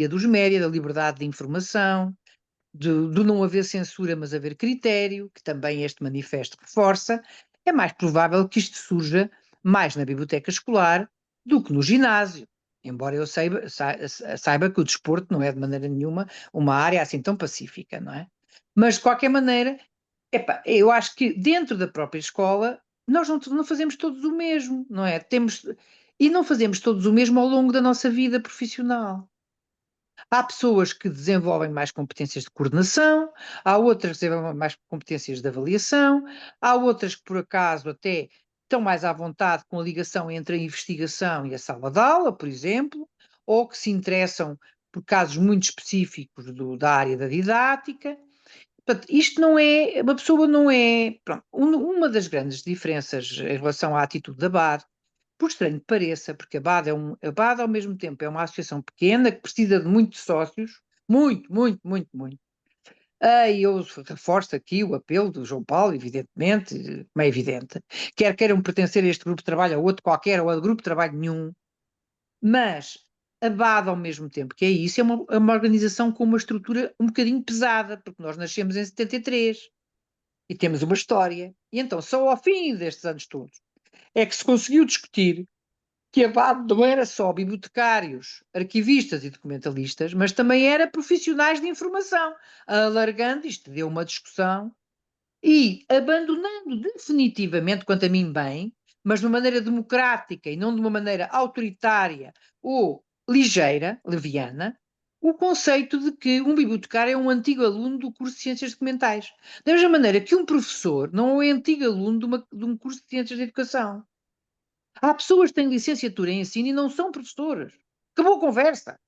dos média, da liberdade de informação, do não haver censura, mas haver critério, que também este manifesto reforça, é mais provável que isto surja mais na biblioteca escolar do que no ginásio. Embora eu saiba que o desporto não é de maneira nenhuma uma área assim tão pacífica, não é? Mas, de qualquer maneira, eu acho que dentro da própria escola nós não fazemos todos o mesmo, não é? E não fazemos todos o mesmo ao longo da nossa vida profissional. Há pessoas que desenvolvem mais competências de coordenação, há outras que desenvolvem mais competências de avaliação, há outras que, por acaso, até estão mais à vontade com a ligação entre a investigação e a sala de aula, por exemplo, ou que se interessam por casos muito específicos da área da didática. Portanto, isto não é, uma pessoa não é, pronto, uma das grandes diferenças em relação à atitude da BAD, por estranho que pareça, porque a BAD ao mesmo tempo é uma associação pequena que precisa de muitos sócios, muito, muito, muito, muito. E eu reforço aqui o apelo do João Paulo, evidentemente, como é evidente, quer queiram pertencer a este grupo de trabalho, a outro qualquer, ou a grupo de trabalho nenhum, mas a BAD ao mesmo tempo, que é isso, é uma organização com uma estrutura um bocadinho pesada, porque nós nascemos em 73 e temos uma história. E então, só ao fim destes anos todos, é que se conseguiu discutir que a BAD não era só bibliotecários, arquivistas e documentalistas, mas também era profissionais de informação. Alargando, isto deu uma discussão e abandonando definitivamente, quanto a mim bem, mas de uma maneira democrática e não de uma maneira autoritária ou ligeira, leviana, o conceito de que um bibliotecário é um antigo aluno do curso de Ciências Documentais. Da mesma maneira que um professor não é antigo aluno de um curso de Ciências de Educação. Há pessoas que têm licenciatura em ensino e não são professores. Acabou a conversa.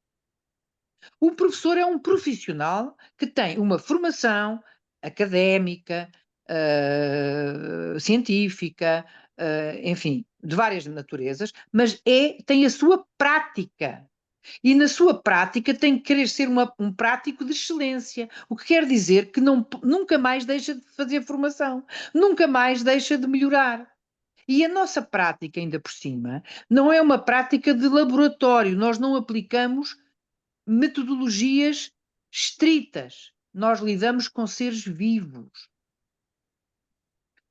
O professor é um profissional que tem uma formação académica, científica, enfim, de várias naturezas, mas tem a sua prática. E na sua prática tem que querer ser um prático de excelência, o que quer dizer que nunca mais deixa de fazer formação, nunca mais deixa de melhorar. E a nossa prática, ainda por cima, não é uma prática de laboratório, nós não aplicamos metodologias estritas. Nós lidamos com seres vivos.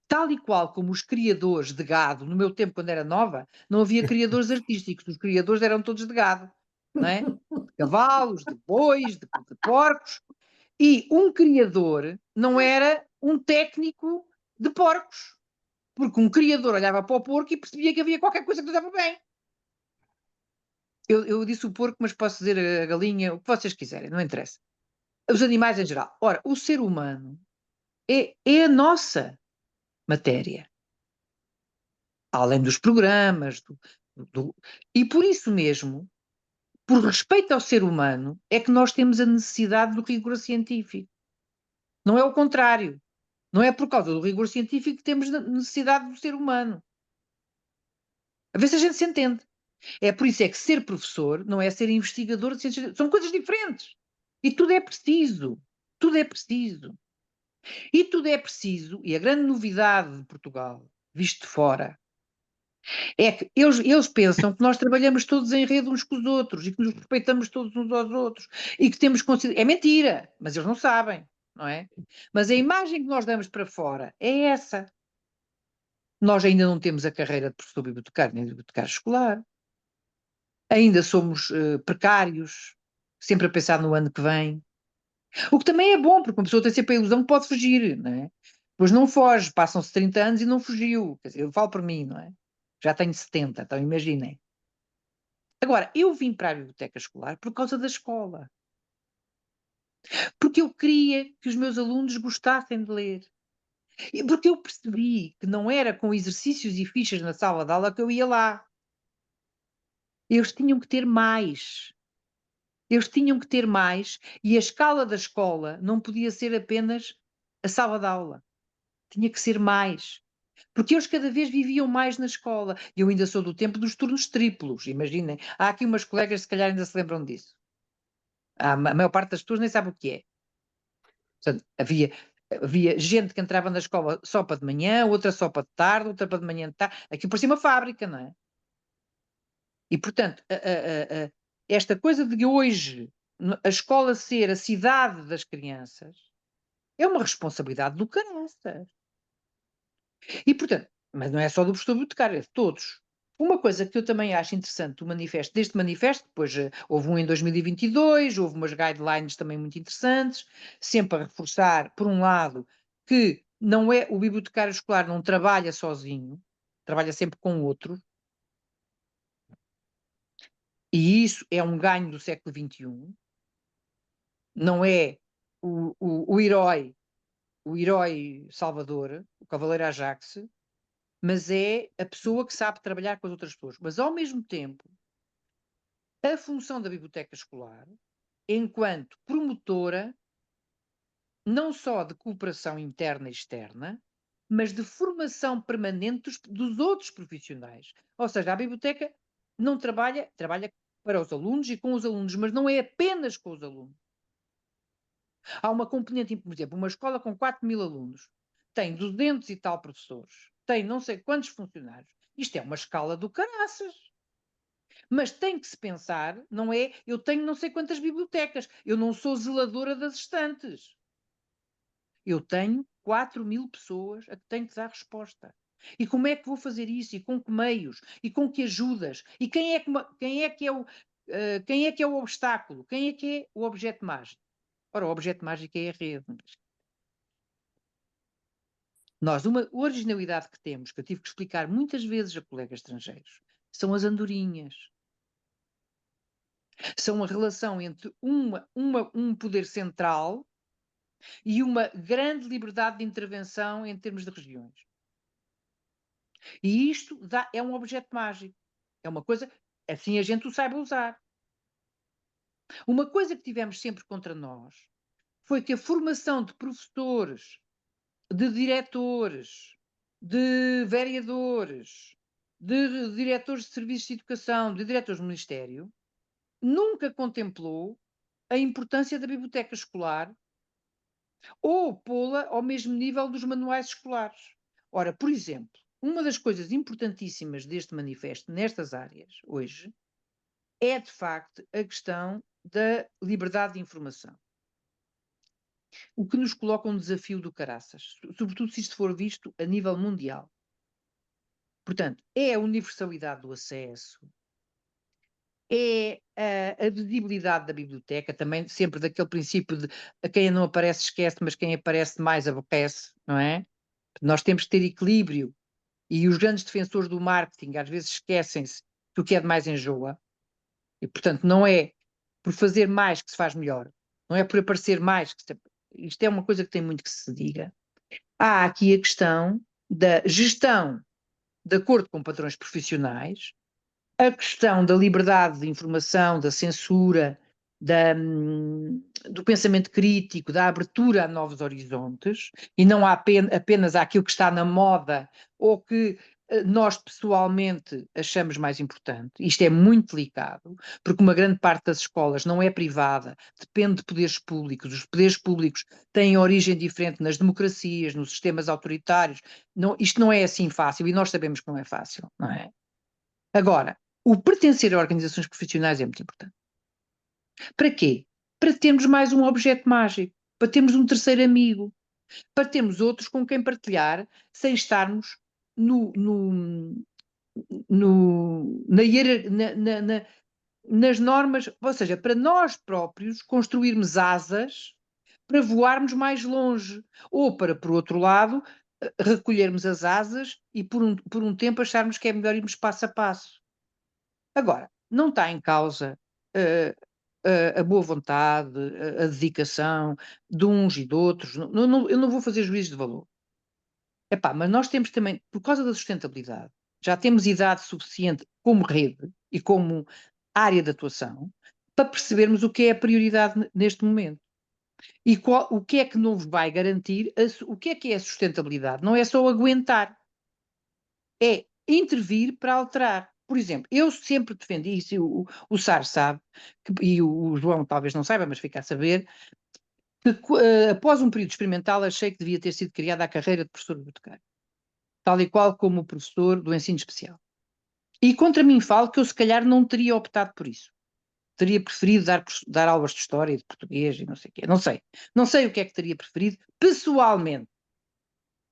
Tal e qual como os criadores de gado, no meu tempo, quando era nova, não havia criadores artísticos, os criadores eram todos de gado, não é? De cavalos, de bois, de porcos. E um criador não era um técnico de porcos, porque um criador olhava para o porco e percebia que havia qualquer coisa que não estava bem. Eu disse o porco, mas posso dizer a galinha, o que vocês quiserem, não interessa. Os animais em geral. Ora, o ser humano é a nossa matéria. Além dos programas. E por isso mesmo, por respeito ao ser humano, é que nós temos a necessidade do rigor científico. Não é o contrário. Não é por causa do rigor científico que temos necessidade do ser humano. A ver se a gente se entende. É por isso é que ser professor não é ser investigador de ciências. São coisas diferentes. E tudo é preciso. Tudo é preciso. E tudo é preciso, e a grande novidade de Portugal, visto de fora, é que eles pensam que nós trabalhamos todos em rede uns com os outros e que nos respeitamos todos uns aos outros e que temos consideração. É mentira, mas eles não sabem, não é? Mas a imagem que nós damos para fora é essa. Nós ainda não temos a carreira de professor bibliotecário nem de bibliotecário escolar. Ainda somos precários, sempre a pensar no ano que vem. O que também é bom, porque uma pessoa tem sempre a ilusão que pode fugir, não é? Pois não foge, passam-se 30 anos e não fugiu. Quer dizer, eu falo por mim, não é? Já tenho 70, então imaginem. Agora, eu vim para a biblioteca escolar por causa da escola. Porque eu queria que os meus alunos gostassem de ler. E porque eu percebi que não era com exercícios e fichas na sala de aula que eu ia lá. Eles tinham que ter mais. Eles tinham que ter mais e a escala da escola não podia ser apenas a sala de aula. Tinha que ser mais. Porque eles cada vez viviam mais na escola. Eu ainda sou do tempo dos turnos triplos, imaginem. Há aqui umas colegas que se calhar ainda se lembram disso. A maior parte das pessoas nem sabe o que é. Portanto, havia gente que entrava na escola só para de manhã, outra só para de tarde, outra para de manhã de tarde. Aqui por cima fábrica, não é? E portanto, esta coisa de hoje a escola ser a cidade das crianças é uma responsabilidade do caraças. E portanto, mas não é só do professor bibliotecário, é de todos. Uma coisa que eu também acho interessante do manifesto, deste manifesto, depois houve um em 2022, houve umas guidelines também muito interessantes, sempre a reforçar, por um lado, que não é o bibliotecário escolar não trabalha sozinho, trabalha sempre com outro, e isso é um ganho do século XXI, não é o herói salvador, o cavaleiro Ajax, mas é a pessoa que sabe trabalhar com as outras pessoas. Mas, ao mesmo tempo, a função da biblioteca escolar, enquanto promotora, não só de cooperação interna e externa, mas de formação permanente dos outros profissionais. Ou seja, a biblioteca não trabalha para os alunos e com os alunos, mas não é apenas com os alunos. Há uma componente, por exemplo, uma escola com 4.000 alunos, tem 200 e tal professores, tem não sei quantos funcionários. Isto é uma escala do caraças. Mas tem que se pensar, não é? Eu tenho não sei quantas bibliotecas, eu não sou zeladora das estantes. Eu tenho 4.000 pessoas a que tenho que dar resposta. E como é que vou fazer isso? E com que meios? E com que ajudas? E quem é que é o obstáculo? Quem é que é o objeto mágico? Ora, o objeto mágico é a rede. Nós, uma originalidade que temos, que eu tive que explicar muitas vezes a colegas estrangeiros, são as andorinhas. São a relação entre um poder central e uma grande liberdade de intervenção em termos de regiões. E isto é um objeto mágico. É uma coisa, assim a gente o saiba usar. Uma coisa que tivemos sempre contra nós foi que a formação de professores, de diretores, de vereadores, de diretores de serviços de educação, de diretores do Ministério, nunca contemplou a importância da biblioteca escolar ou pô-la ao mesmo nível dos manuais escolares. Ora, por exemplo, uma das coisas importantíssimas deste manifesto nestas áreas hoje é, de facto, a questão da liberdade de informação. O que nos coloca um desafio do caraças, sobretudo se isto for visto a nível mundial. Portanto, é a universalidade do acesso, é a visibilidade da biblioteca, também sempre daquele princípio de a quem não aparece esquece, mas quem aparece mais aborrece, não é? Nós temos que ter equilíbrio e os grandes defensores do marketing às vezes esquecem-se que o que é demais enjoa. E, portanto, não é por fazer mais que se faz melhor. Não é por aparecer mais que se... Isto é uma coisa que tem muito que se diga. Há aqui a questão da gestão de acordo com padrões profissionais, a questão da liberdade de informação, da censura, do pensamento crítico, da abertura a novos horizontes, e não apenas àquilo que está na moda ou que nós pessoalmente achamos mais importante. Isto é muito delicado, porque uma grande parte das escolas não é privada, depende de poderes públicos. Os poderes públicos têm origem diferente nas democracias, nos sistemas autoritários. Não, isto não é assim fácil e nós sabemos que não é fácil, não é? Agora, o pertencer a organizações profissionais é muito importante. Para quê? Para termos mais um objeto mágico, para termos um terceiro amigo, para termos outros com quem partilhar, sem estarmos nas normas, ou seja, para nós próprios construirmos asas para voarmos mais longe, ou para, por outro lado, recolhermos as asas e por um tempo acharmos que é melhor irmos passo a passo. Agora, não está em causa a boa vontade, a dedicação de uns e de outros. Eu não vou fazer juízo de valor. Epá, mas nós temos também, por causa da sustentabilidade, já temos idade suficiente como rede e como área de atuação para percebermos o que é a prioridade neste momento. E o que é que nos vai garantir, o que é a sustentabilidade? Não é só aguentar, é intervir para alterar. Por exemplo, eu sempre defendi isso, e o Sar sabe, e o João talvez não saiba, mas fica a saber, que após um período experimental achei que devia ter sido criada a carreira de professor bibliotecário, tal e qual como o professor do ensino especial. E contra mim falo que eu se calhar não teria optado por isso. Teria preferido dar aulas de história e de português e não sei o quê. Não sei. Não sei o que é que teria preferido pessoalmente.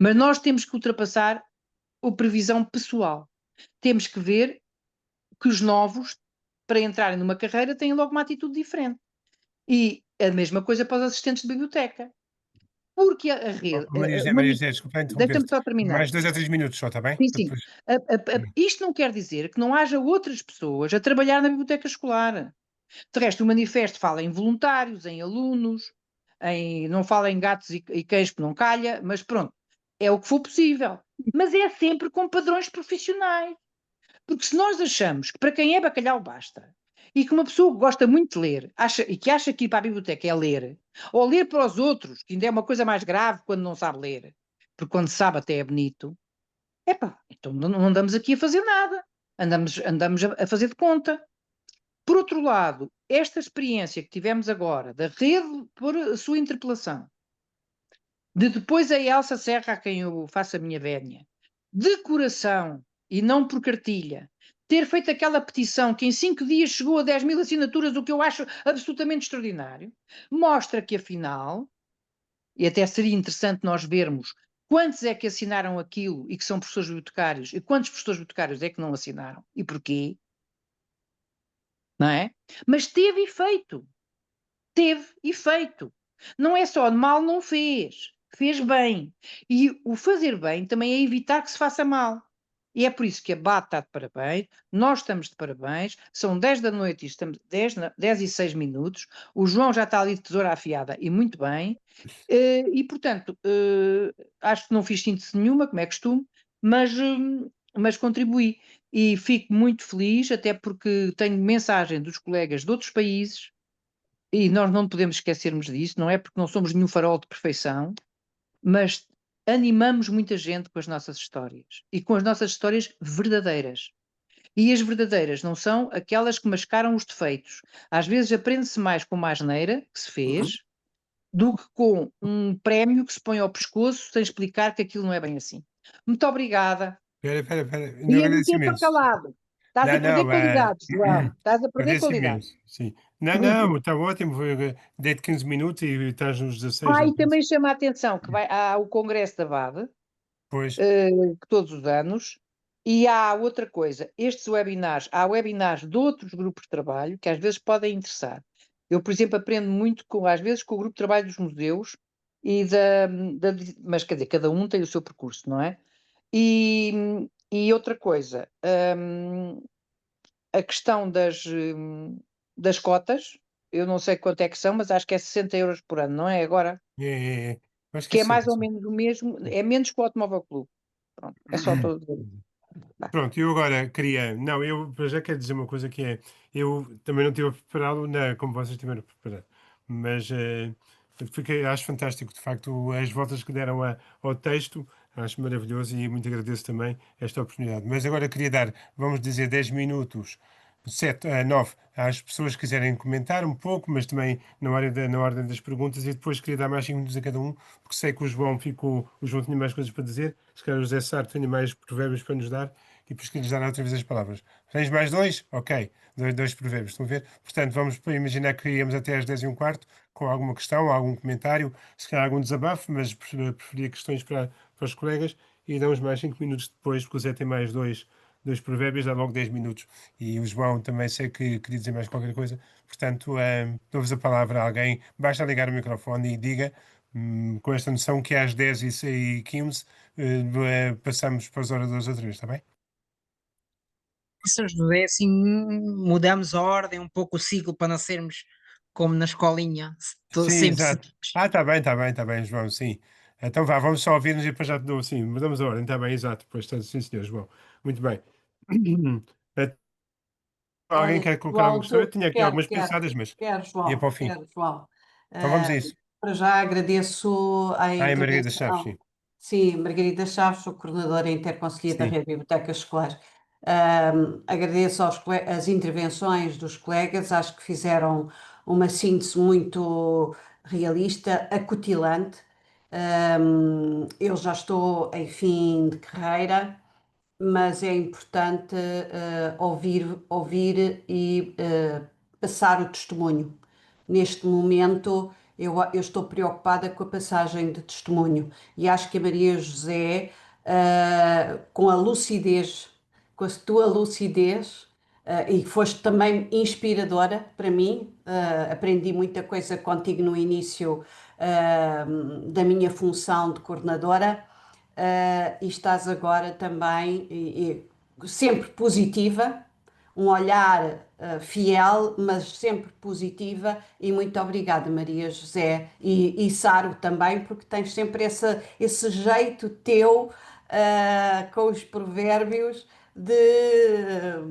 Mas nós temos que ultrapassar a previsão pessoal. Temos que ver que os novos, para entrarem numa carreira, têm logo uma atitude diferente. E a mesma coisa para os assistentes de biblioteca. Porque a rede. Maria José, desculpa Deixa-me interromper-te. só terminar. Mais 2 ou 3 minutos só, está bem? Sim, sim. Depois. Isto não quer dizer que não haja outras pessoas a trabalhar na biblioteca escolar. De resto, o manifesto fala em voluntários, em alunos, não fala em gatos e cães que não calha, mas pronto, é o que for possível. Mas é sempre com padrões profissionais. Porque se nós achamos que para quem é bacalhau basta, e que uma pessoa que gosta muito de ler, e que acha que ir para a biblioteca é ler, ou ler para os outros, que ainda é uma coisa mais grave quando não sabe ler, porque quando sabe até é bonito, epá, então não andamos aqui a fazer nada, andamos a fazer de conta. Por outro lado, esta experiência que tivemos agora, da rede por a sua interpelação, de depois a Elsa Serra, a quem eu faço a minha vénia, de coração e não por cartilha, ter feito aquela petição que em 5 dias chegou a 10.000 assinaturas, o que eu acho absolutamente extraordinário, mostra que afinal, e até seria interessante nós vermos quantos é que assinaram aquilo e que são professores bibliotecários e quantos professores bibliotecários é que não assinaram e porquê, não é? Mas teve efeito. Teve efeito. Não é só mal não fez. fez bem. E o fazer bem também é evitar que se faça mal. E é por isso que a BAT está de parabéns, nós estamos de parabéns, são 10 da noite e estamos 10 e 6 minutos, o João já está ali de tesoura afiada e muito bem, e portanto, acho que não fiz síntese nenhuma, como é costume, mas contribuí. E fico muito feliz, até porque tenho mensagem dos colegas de outros países, e nós não podemos esquecermos disso, não é porque não somos nenhum farol de perfeição, mas animamos muita gente com as nossas histórias e com as nossas histórias verdadeiras. E as verdadeiras não são aquelas que mascaram os defeitos. Às vezes aprende-se mais com uma asneira que se fez do que com um prémio que se põe ao pescoço sem explicar que aquilo não é bem assim. Muito obrigada. Espera, E não a agradeço meter para imenso. calado. Estás a Não, perder não, qualidades, João. Estás a perder agradeço qualidades. imenso, sim. Não, está ótimo, dei-te 15 minutos e estás nos 16, não E penso. também chama a atenção que há o Congresso da VAD, Pois, que todos os anos, e há outra coisa, há webinars de outros grupos de trabalho que às vezes podem interessar. Eu, por exemplo, aprendo muito às vezes com o grupo de trabalho dos museus e mas quer dizer, cada um tem o seu percurso, não é? E outra coisa, a questão das cotas, eu não sei quanto é que são, mas acho que é 60 € por ano, não é agora? é. Acho que Que é é mais ou sim. menos o mesmo, é menos que o Automóvel Clube. Pronto, é só para dizer isso. Vá. Pronto, eu agora queria. Não, eu para já quero dizer uma coisa que é. Eu também não estive a prepará-lo como vocês tiveram a preparar, mas acho fantástico, de facto, as voltas que deram ao texto, acho maravilhoso e muito agradeço também esta oportunidade. Mas agora queria dar, vamos dizer, 10 minutos, 7 a 9, às pessoas que quiserem comentar um pouco, mas também na ordem das perguntas, e depois queria dar mais 5 minutos a cada um, porque sei que o João tinha mais coisas para dizer, se calhar o José Sarto tinha mais provérbios para nos dar e depois que lhes dar outra vez as palavras. Tens mais dois? Ok. Dois provérbios, estão a ver? Portanto, vamos imaginar que íamos até às 10h15 com alguma questão, algum comentário, se calhar algum desabafo, mas preferia questões para os colegas e damos mais 5 minutos depois, porque o Zé tem mais dois provérbios, dá logo 10 minutos. E o João também sei que queria dizer mais qualquer coisa. Portanto, dou-vos a palavra a alguém. Basta ligar o microfone e diga, com esta noção que às 10h15 passamos para os oradores outra vez, está bem? São José, assim, mudamos a ordem, um pouco o ciclo para não sermos como na escolinha, Sim, sempre exato. seguidos. Está bem, João, sim. Então vá, vamos só ouvir-nos e depois já te dou, sim, mudamos a ordem, está bem, exato, pois está, sim, senhor, João. Muito bem. Alguém Olha, quer colocar alguma João, questão? Eu tinha aqui quero, algumas quero, pensadas, mas quero, ia para João, o fim. quero, João. Então vamos a Ah, isso. para já agradeço a Ai, Margarida Chaves, intervenção. sim. Sim, Margarida Chaves, sou coordenadora interconselhia da Sim. Rede de Bibliotecas Escolares. Agradeço as intervenções dos colegas, acho que fizeram uma síntese muito realista, acutilante. Eu já estou em fim de carreira, mas é importante ouvir e passar o testemunho. Neste momento, eu estou preocupada com a passagem de testemunho e acho que a Maria José, com a lucidez, com a tua lucidez, e foste também inspiradora para mim, aprendi muita coisa contigo no início da minha função de coordenadora. E estás agora também sempre positiva, um olhar fiel, mas sempre positiva. E muito obrigada, Maria José, e Saro também, porque tens sempre esse jeito teu com os provérbios de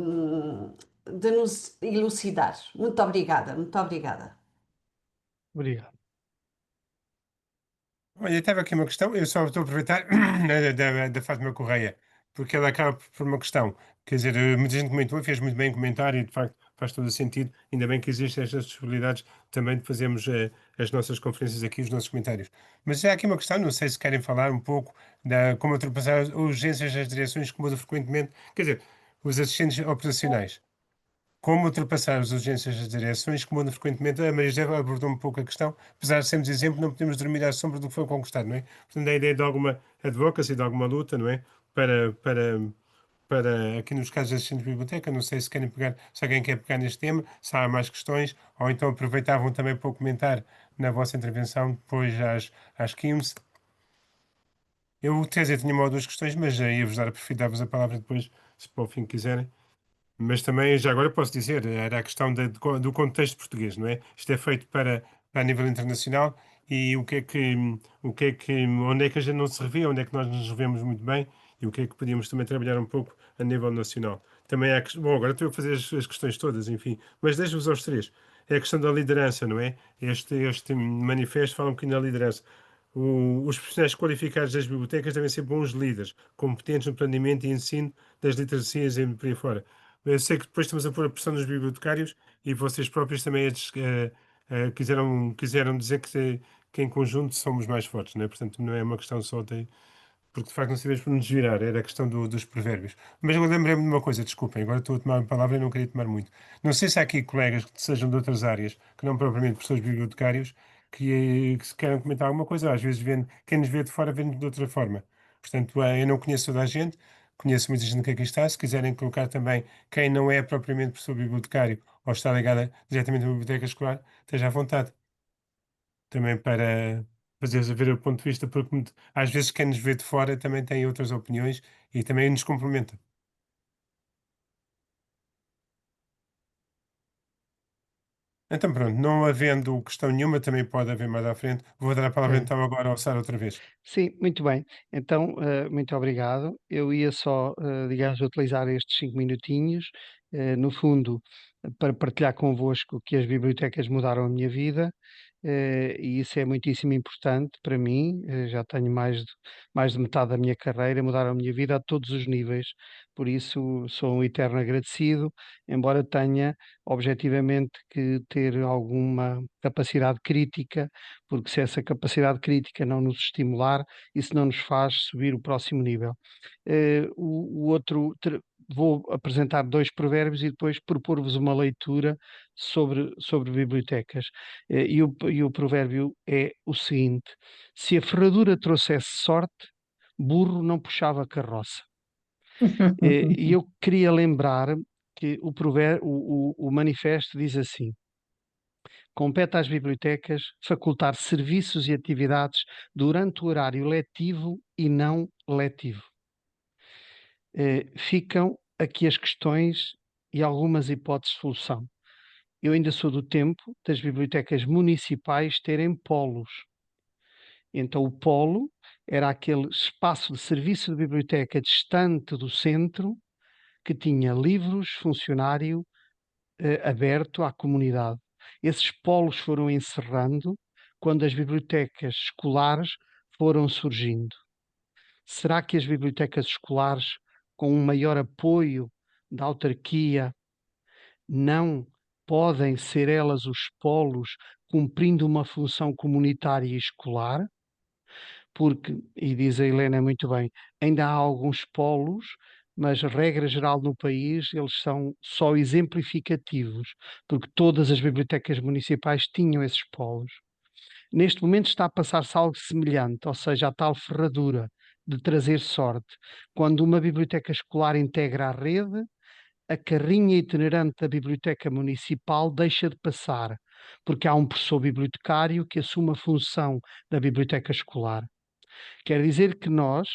nos elucidar. Muito obrigada, muito obrigada. Obrigado. Olha, estava aqui uma questão, eu só estou a aproveitar da Fátima Correia, porque ela acaba por uma questão. Quer dizer, muita gente comentou, fez muito bem o comentário e de facto faz todo o sentido. Ainda bem que existem estas possibilidades também de fazermos as nossas conferências aqui, os nossos comentários. Mas há aqui uma questão, não sei se querem falar um pouco da como ultrapassar as urgências das direções que mudam frequentemente, quer dizer, os assistentes operacionais. Como ultrapassar as urgências das direções que mudam frequentemente? A Maria José abordou um pouco a questão, apesar de sermos exemplo, não podemos dormir à sombra do que foi conquistado, não é? Portanto, a ideia de alguma advocacy, de alguma luta, não é? Para aqui nos casos de assistentes de biblioteca, não sei se querem pegar, se alguém quer pegar neste tema, se há mais questões, ou então aproveitavam também para comentar na vossa intervenção depois às 15. Eu, Tésia, tinha uma ou duas questões, mas ia-vos dar-vos a palavra depois, se para o fim quiserem. Mas também, já agora posso dizer, era a questão do contexto português, não é? Isto é feito para a nível internacional e onde é que a gente não se revê, onde é que nós nos revemos muito bem e o que é que podíamos também trabalhar um pouco a nível nacional. Também há, bom, agora estou a fazer as questões todas, enfim, mas deixo-vos aos três. É a questão da liderança, não é? Este manifesto fala um bocadinho da liderança. Os profissionais qualificados das bibliotecas devem ser bons líderes, competentes no planeamento e ensino das literacias e por aí fora. Eu sei que depois estamos a pôr a pressão nos bibliotecários e vocês próprios também quiseram dizer que em conjunto somos mais fortes, não é? Portanto, não é uma questão só de. Porque de facto não sabemos por nos virar, era a questão dos provérbios. Mas eu lembrei-me de uma coisa, desculpem, agora estou a tomar a palavra e não queria tomar muito. Não sei se há aqui colegas que sejam de outras áreas, que não propriamente professores bibliotecários, que se queiram comentar alguma coisa. Às vezes quem nos vê de fora vê-nos de outra forma. Portanto, eu não conheço toda a gente, conheço muita gente que aqui está. Se quiserem colocar também quem não é propriamente professor bibliotecário ou está ligada diretamente à biblioteca escolar, esteja à vontade. Também para fazer ver o ponto de vista, porque às vezes quem nos vê de fora também tem outras opiniões e também nos complementa. Então pronto, não havendo questão nenhuma, também pode haver mais à frente. Vou dar a palavra É. então agora ao Sara outra vez. Sim, muito bem. Então, muito obrigado. Eu ia só, digamos, utilizar estes 5 minutinhos, no fundo, para partilhar convosco que as bibliotecas mudaram a minha vida, e isso é muitíssimo importante para mim. Já tenho mais de metade da minha carreira, mudaram a minha vida a todos os níveis. Por isso, sou um eterno agradecido, embora tenha, objetivamente, que ter alguma capacidade crítica, porque se essa capacidade crítica não nos estimular, isso não nos faz subir o próximo nível. O outro, vou apresentar 2 provérbios e depois propor-vos uma leitura sobre bibliotecas. E o provérbio é o seguinte: se a ferradura trouxesse sorte, burro não puxava carroça. E eu queria lembrar que o manifesto diz assim: compete às bibliotecas facultar serviços e atividades durante o horário letivo e não letivo. Ficam aqui as questões e algumas hipóteses de solução. Eu ainda sou do tempo das bibliotecas municipais terem polos. Então, o polo era aquele espaço de serviço de biblioteca distante do centro, que tinha livros, funcionário, aberto à comunidade. Esses polos foram encerrando quando as bibliotecas escolares foram surgindo. Será que as bibliotecas escolares, com um maior apoio da autarquia, não podem ser elas os polos cumprindo uma função comunitária e escolar? Porque, e diz a Helena muito bem, ainda há alguns polos, mas regra geral no país eles são só exemplificativos, porque todas as bibliotecas municipais tinham esses polos. Neste momento está a passar-se algo semelhante, ou seja, a tal ferradura de trazer sorte. Quando uma biblioteca escolar integra a rede, a carrinha itinerante da biblioteca municipal deixa de passar, porque há um professor bibliotecário que assume a função da biblioteca escolar. Quer dizer que nós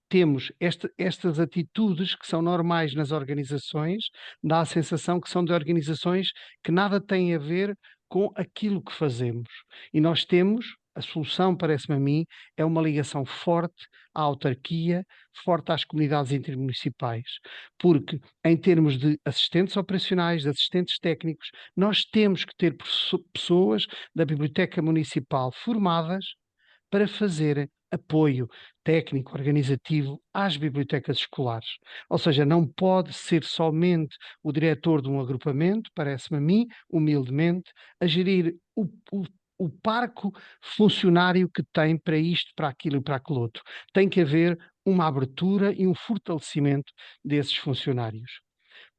temos estas atitudes que são normais nas organizações, dá a sensação que são de organizações que nada têm a ver com aquilo que fazemos. E nós temos, a solução, parece-me a mim, é uma ligação forte à autarquia, forte às comunidades intermunicipais. Porque, em termos de assistentes operacionais, de assistentes técnicos, nós temos que ter pessoas da Biblioteca Municipal formadas para fazerem apoio técnico, organizativo às bibliotecas escolares. Ou seja, não pode ser somente o diretor de um agrupamento, parece-me a mim, humildemente, a gerir o parco funcionário que tem para isto, para aquilo e para aquele outro. Tem que haver uma abertura e um fortalecimento desses funcionários.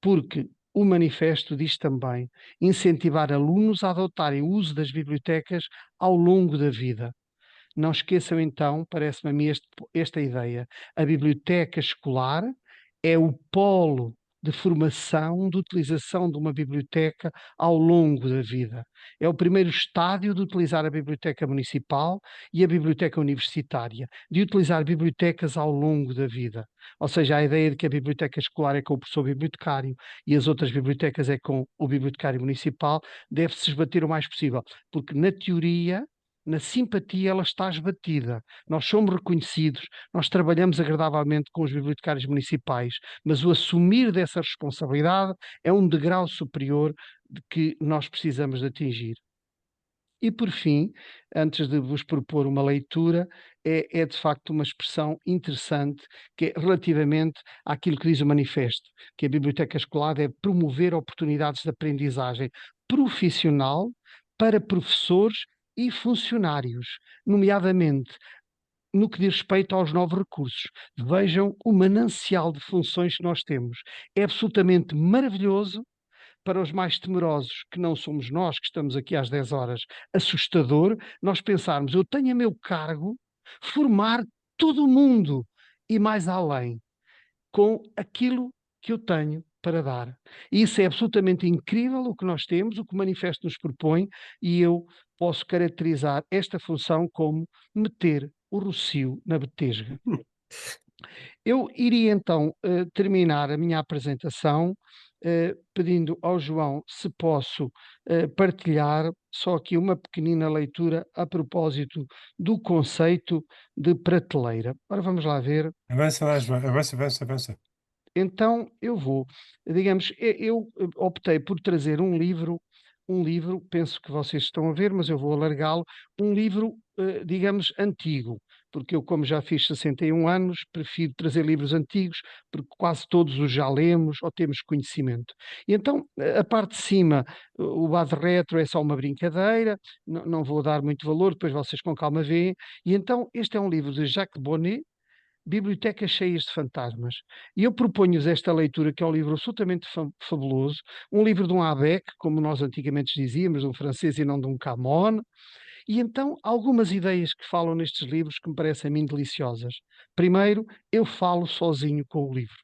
Porque o manifesto diz também incentivar alunos a adotarem o uso das bibliotecas ao longo da vida. Não esqueçam então, parece-me a mim esta ideia, a biblioteca escolar é o polo de formação, de utilização de uma biblioteca ao longo da vida. É o primeiro estádio de utilizar a biblioteca municipal e a biblioteca universitária, de utilizar bibliotecas ao longo da vida. Ou seja, a ideia de que a biblioteca escolar é com o professor bibliotecário e as outras bibliotecas é com o bibliotecário municipal, deve-se esbater o mais possível, porque na teoria, na simpatia, ela está esbatida. Nós somos reconhecidos, nós trabalhamos agradavelmente com os bibliotecários municipais, mas o assumir dessa responsabilidade é um degrau superior de que nós precisamos de atingir. E por fim, antes de vos propor uma leitura, é de facto uma expressão interessante que é relativamente àquilo que diz o manifesto, que a biblioteca escolar deve promover oportunidades de aprendizagem profissional para professores e funcionários, nomeadamente no que diz respeito aos novos recursos. Vejam o manancial de funções que nós temos. É absolutamente maravilhoso para os mais temerosos, que não somos nós que estamos aqui às 10 horas, assustador nós pensarmos, eu tenho a meu cargo formar todo o mundo e mais além, com aquilo que eu tenho para dar. E isso é absolutamente incrível o que nós temos, o que o manifesto nos propõe, e eu posso caracterizar esta função como meter o rocio na betesga. Eu iria então terminar a minha apresentação pedindo ao João se posso partilhar só aqui uma pequenina leitura a propósito do conceito de prateleira. Ora, vamos lá ver. Avança lá, João. Avança. Então eu vou, digamos, eu optei por trazer um livro, penso que vocês estão a ver, mas eu vou alargá-lo, um livro, digamos, antigo, porque eu, como já fiz 61 anos, prefiro trazer livros antigos, porque quase todos os já lemos ou temos conhecimento. E então, a parte de cima, o Bad Retro é só uma brincadeira, não vou dar muito valor, depois vocês com calma veem. E então, este é um livro de Jacques Bonnet, Bibliotecas Cheias de Fantasmas. E eu proponho-vos esta leitura, que é um livro absolutamente fabuloso, um livro de um Habeck, como nós antigamente dizíamos, de um francês e não de um Camões, e então algumas ideias que falam nestes livros que me parecem a mim deliciosas. Primeiro, eu falo sozinho com o livro.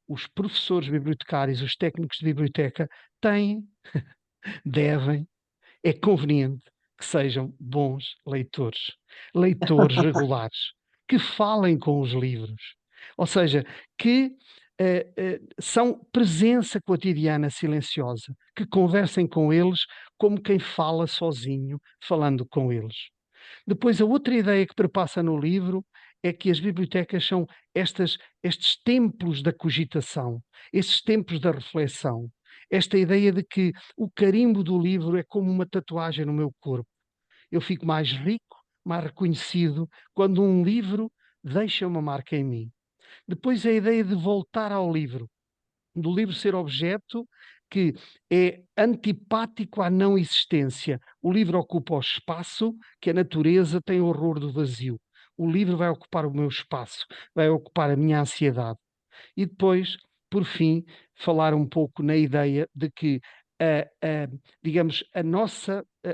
Os professores bibliotecários, os técnicos de biblioteca, têm, devem, é conveniente que sejam bons leitores regulares, que falem com os livros, ou seja, que são presença cotidiana silenciosa, que conversem com eles como quem fala sozinho, falando com eles. Depois, a outra ideia que perpassa no livro é que as bibliotecas são estes templos da cogitação, estes templos da reflexão, esta ideia de que o carimbo do livro é como uma tatuagem no meu corpo. Eu fico mais rico, mais reconhecido, quando um livro deixa uma marca em mim. Depois, a ideia de voltar ao livro, do livro ser objeto que é antipático à não existência. O livro ocupa o espaço que a natureza tem horror do vazio. O livro vai ocupar o meu espaço, vai ocupar a minha ansiedade. E depois, por fim, falar um pouco na ideia de que digamos,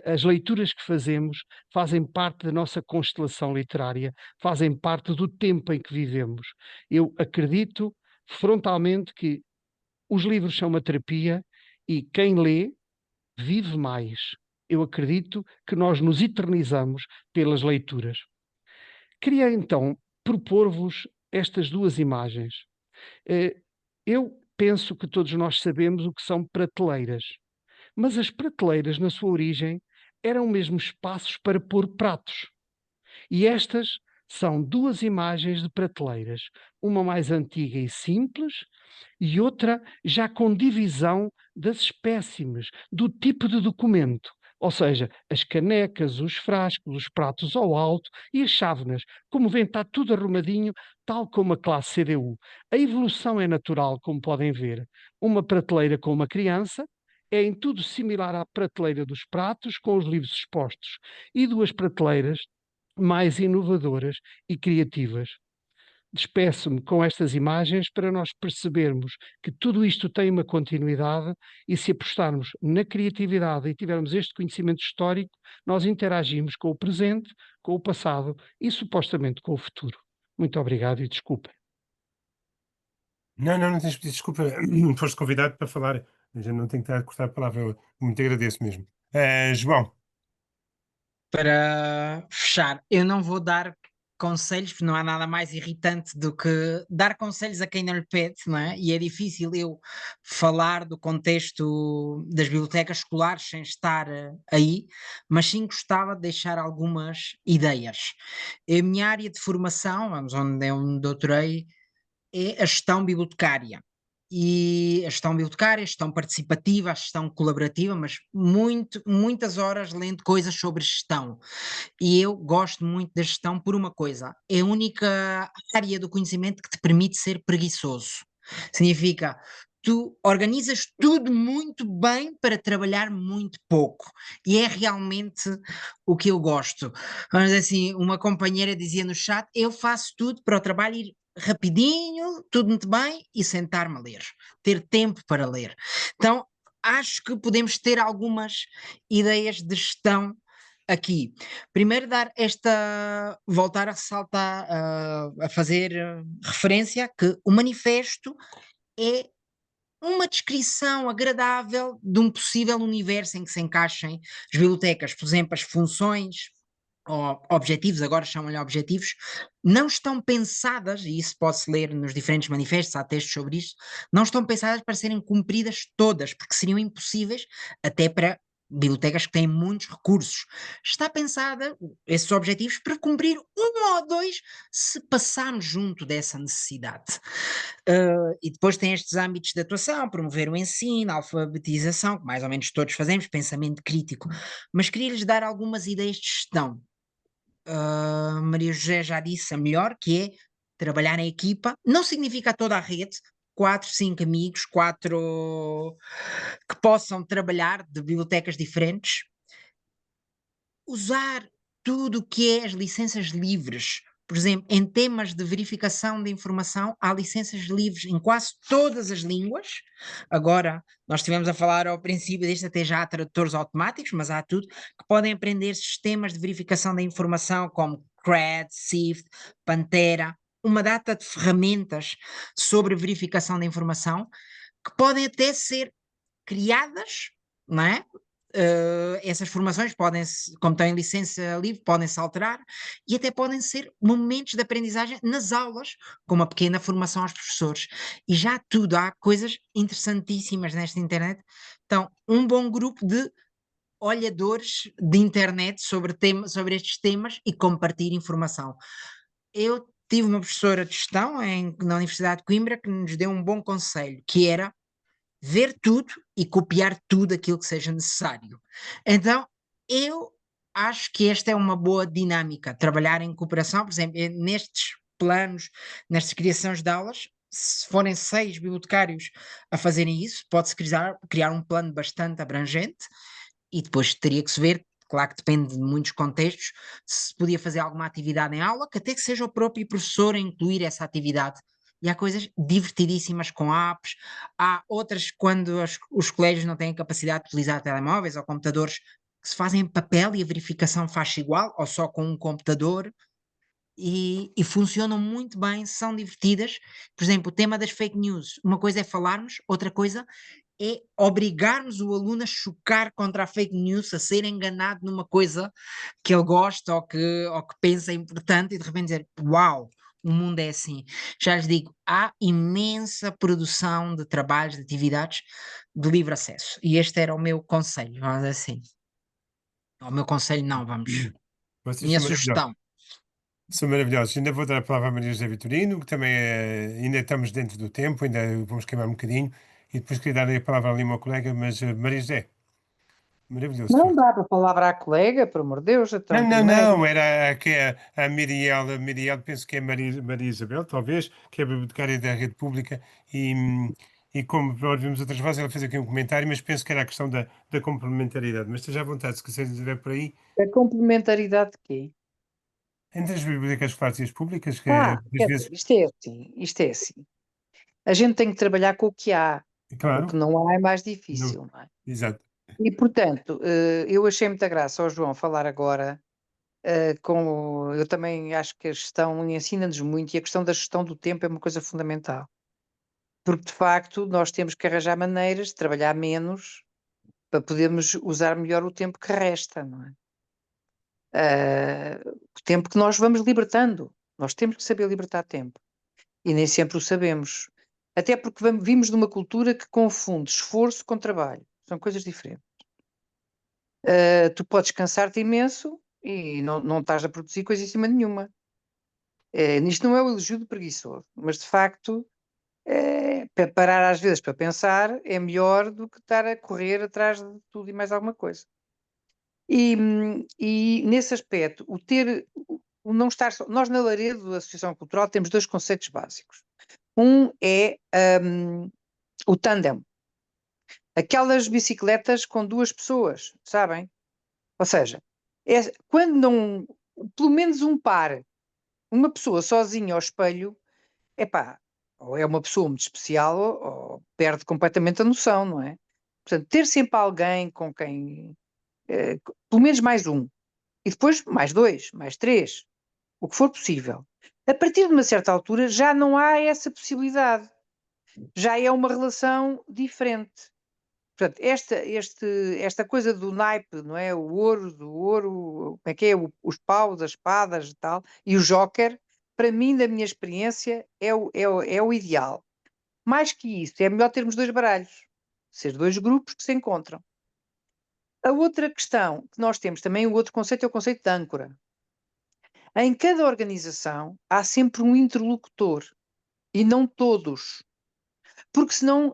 as leituras que fazemos fazem parte da nossa constelação literária, fazem parte do tempo em que vivemos. Eu acredito frontalmente que os livros são uma terapia e quem lê vive mais. Eu acredito que nós nos eternizamos pelas leituras. Queria então propor-vos estas duas imagens. Eu penso que todos nós sabemos o que são prateleiras, mas as prateleiras, na sua origem, eram mesmo espaços para pôr pratos. E estas são duas imagens de prateleiras, uma mais antiga e simples e outra já com divisão das espécimes, do tipo de documento. Ou seja, as canecas, os frascos, os pratos ao alto e as chávenas. Como vêem, está tudo arrumadinho, tal como a classe CDU. A evolução é natural, como podem ver. Uma prateleira com uma criança é em tudo similar à prateleira dos pratos, com os livros expostos. E duas prateleiras mais inovadoras e criativas. Despeço-me com estas imagens para nós percebermos que tudo isto tem uma continuidade e se apostarmos na criatividade e tivermos este conhecimento histórico, nós interagimos com o presente, com o passado e supostamente com o futuro. Muito obrigado e desculpem. Não, não, não tens de pedir desculpa. Foste convidado para falar. A gente não tem que estar a cortar a palavra. Eu muito agradeço mesmo. João, Para fechar, eu não vou dar conselhos, porque não há nada mais irritante do que dar conselhos a quem não lhe pede, não é? E é difícil eu falar do contexto das bibliotecas escolares sem estar aí, mas sim gostava de deixar algumas ideias. A minha área de formação, vamos, onde eu me doutorei, é a gestão bibliotecária. E a gestão bibliotecária, a gestão participativa, a gestão colaborativa, mas muitas horas lendo coisas sobre gestão. E eu gosto muito da gestão por uma coisa: é a única área do conhecimento que te permite ser preguiçoso. Significa, tu organizas tudo muito bem para trabalhar muito pouco. E é realmente o que eu gosto. Vamos dizer assim, uma companheira dizia no chat: eu faço tudo para o trabalho ir rapidinho, tudo muito bem e sentar-me a ler. Ter tempo para ler. Então, acho que podemos ter algumas ideias de gestão aqui. Primeiro voltar a ressaltar, a fazer referência que o manifesto é uma descrição agradável de um possível universo em que se encaixem as bibliotecas. Por exemplo, as funções ou objetivos, agora chamam-lhe objetivos, não estão pensadas, e isso pode-se ler nos diferentes manifestos, há textos sobre isto, não estão pensadas para serem cumpridas todas, porque seriam impossíveis até para bibliotecas que têm muitos recursos. Está pensada esses objetivos para cumprir um ou dois se passarmos junto dessa necessidade. E depois tem estes âmbitos de atuação, promover o ensino, a alfabetização, que mais ou menos todos fazemos, pensamento crítico, mas queria-lhes dar algumas ideias de gestão. Maria José já disse a melhor, que é trabalhar em equipa, não significa toda a rede, 4, 5 amigos, 4 que possam trabalhar de bibliotecas diferentes, usar tudo o que é as licenças livres. Por exemplo, em temas de verificação de informação, há licenças livres em quase todas as línguas. Agora, nós estivemos a falar ao princípio disto, até já há tradutores automáticos, mas há tudo, que podem aprender sistemas de verificação da informação como CRED, SIFT, Pantera, uma data de ferramentas sobre verificação da informação, que podem até ser criadas, não é? Essas formações podem, como têm licença livre, podem-se alterar e até podem ser momentos de aprendizagem nas aulas, com uma pequena formação aos professores. E já tudo, há coisas interessantíssimas nesta internet. Então, um bom grupo de olhadores de internet sobre estes temas e compartilhar informação. Eu tive uma professora de gestão na Universidade de Coimbra que nos deu um bom conselho, que era ver tudo e copiar tudo aquilo que seja necessário. Então, eu acho que esta é uma boa dinâmica, trabalhar em cooperação, por exemplo, nestes planos, nestas criações de aulas, se forem 6 bibliotecários a fazerem isso, pode-se criar um plano bastante abrangente e depois teria que se ver, claro que depende de muitos contextos, se podia fazer alguma atividade em aula, que até que seja o próprio professor a incluir essa atividade. E há coisas divertidíssimas com apps, há outras quando os colégios não têm capacidade de utilizar telemóveis ou computadores que se fazem em papel e a verificação faz igual, ou só com um computador, e funcionam muito bem, são divertidas. Por exemplo, o tema das fake news, uma coisa é falarmos, outra coisa é obrigarmos o aluno a chocar contra a fake news, a ser enganado numa coisa que ele gosta ou que pensa importante e de repente dizer, uau, o mundo é assim. Já lhes digo, há imensa produção de trabalhos, de atividades de livre acesso. E este era o meu conselho, vamos dizer assim. O meu conselho não, vamos. vocês Minha são maravilhosos. sugestão. São maravilhosos. Ainda vou dar a palavra à Maria José Vitorino, que também ainda estamos dentro do tempo, ainda vamos queimar um bocadinho. E depois queria dar a palavra ali ao meu colega, mas Maria José, maravilhoso. Não dá para palavra à colega, por amor de Deus, Não, então não, primeiro. não, era que a Miriel, penso que é Maria Isabel, talvez, que é bibliotecária da Rede Pública, e como ouvimos outras vozes, ela fez aqui um comentário, mas penso que era a questão da complementaridade. Mas esteja à vontade, se quiser dizer por aí, A complementaridade de quê? entre as bibliotecas escolares e as públicas, que às Quer dizer, vezes, isto é assim. A gente tem que trabalhar com o que há. O que claro, não há é mais não, difícil, não é? exato. E, portanto, eu achei muita graça ao João falar agora, eu também acho que a gestão ensina-nos muito e a questão da gestão do tempo é uma coisa fundamental. porque de facto nós temos que arranjar maneiras de trabalhar menos para podermos usar melhor o tempo que resta, não é? O tempo que nós vamos libertando. Nós temos que saber libertar tempo. E nem sempre o sabemos. Até porque vimos de uma cultura que confunde esforço com trabalho. São coisas diferentes. Tu podes cansar-te imenso e não estás a produzir coisa em cima nenhuma. Isto não é o elogio do preguiçoso, mas de facto, para parar às vezes para pensar é melhor do que estar a correr atrás de tudo e mais alguma coisa. E nesse aspecto, o não estar só. Nós na Laredo, da Associação Cultural, temos 2 conceitos básicos. Um é o tandem, aquelas bicicletas com 2 pessoas, sabem? Ou seja, quando não, pelo menos um par, uma pessoa sozinha ao espelho, epá, ou é uma pessoa muito especial ou perde completamente a noção, não é? Portanto, ter sempre alguém com quem, pelo menos mais um, e depois mais 2, mais 3, o que for possível. A partir de uma certa altura já não há essa possibilidade. Já é uma relação diferente. Portanto, esta coisa do naipe, não é? O ouro, como é que é? Os paus, as espadas e tal, e o joker, para mim, da minha experiência, é o ideal. Mais que isso, é melhor termos 2 baralhos, ser 2 grupos que se encontram. A outra questão que nós temos também, o outro conceito é o conceito de âncora. Em cada organização há sempre um interlocutor e não todos, porque senão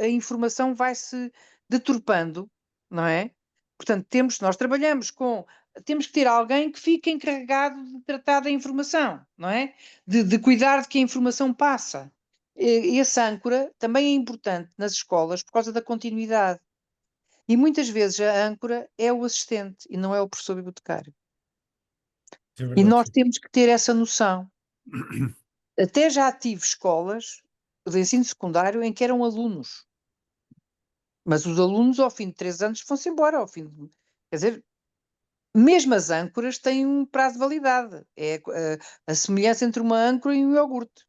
a informação vai-se deturpando, não é? Portanto, nós trabalhamos temos que ter alguém que fique encarregado de tratar da informação, não é? De cuidar de que a informação passa. Esse âncora também é importante nas escolas por causa da continuidade. E muitas vezes a âncora é o assistente e não é o professor bibliotecário. É E verdade, nós sim. temos que ter essa noção. Até já tive escolas de ensino secundário em que eram alunos, mas os alunos ao fim de 3 anos vão-se embora, quer dizer, mesmo as âncoras têm um prazo de validade, é a semelhança entre uma âncora e um iogurte,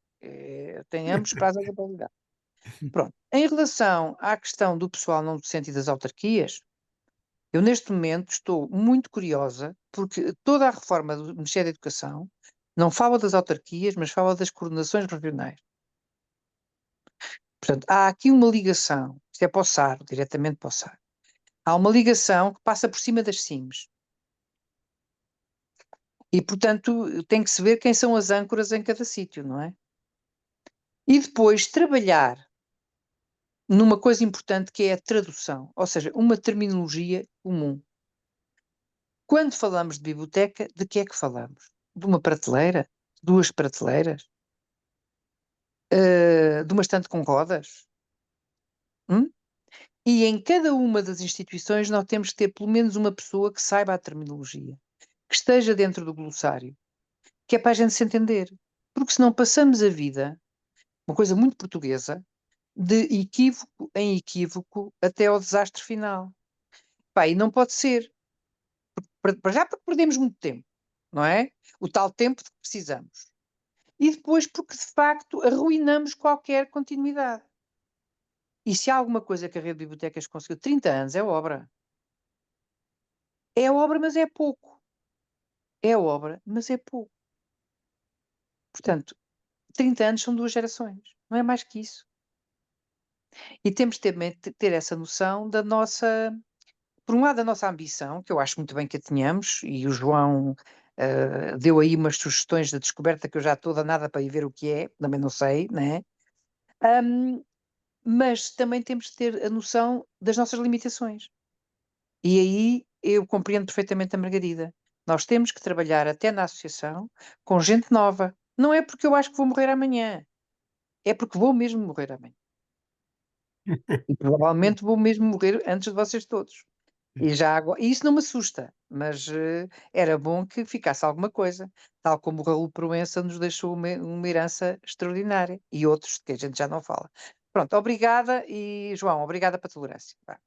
tem ambos prazos de validade. Pronto, em relação à questão do pessoal não docente e das autarquias, eu neste momento estou muito curiosa, porque toda a reforma do Ministério da Educação não fala das autarquias, mas fala das coordenações regionais. Portanto, há aqui uma ligação, isto é para o SAR, diretamente para o SAR. Há uma ligação que passa por cima das CIMs. E, portanto, tem que se ver quem são as âncoras em cada sítio, não é? E depois trabalhar numa coisa importante que é a tradução, ou seja, uma terminologia comum. Quando falamos de biblioteca, de que é que falamos? De uma prateleira? 2 prateleiras? De uma estante com rodas? E em cada uma das instituições nós temos que ter pelo menos uma pessoa que saiba a terminologia, que esteja dentro do glossário, que é para a gente se entender. Porque senão passamos a vida, uma coisa muito portuguesa, de equívoco em equívoco até ao desastre final. Pá, e não pode ser. Para já porque perdemos muito tempo, não é? O tal tempo de que precisamos. E depois porque, de facto, arruinamos qualquer continuidade. E se há alguma coisa que a Rede de Bibliotecas conseguiu, 30 anos, é obra. É obra, mas é pouco. É obra, mas é pouco. Portanto, 30 anos são 2 gerações. Não é mais que isso. E temos de ter essa noção da nossa, por um lado, da nossa ambição, que eu acho muito bem que a tenhamos, e o João deu aí umas sugestões de descoberta que eu já estou danada para ir ver o que é, também não sei, né? Mas também temos de ter a noção das nossas limitações. E aí eu compreendo perfeitamente a Margarida. Nós temos que trabalhar até na associação com gente nova. Não é porque eu acho que vou morrer amanhã, é porque vou mesmo morrer amanhã. E provavelmente vou mesmo morrer antes de vocês todos. E isso não me assusta, mas era bom que ficasse alguma coisa, tal como o Raul Proença nos deixou uma herança extraordinária e outros que a gente já não fala. Pronto, obrigada e João, obrigada pela tolerância. Vá.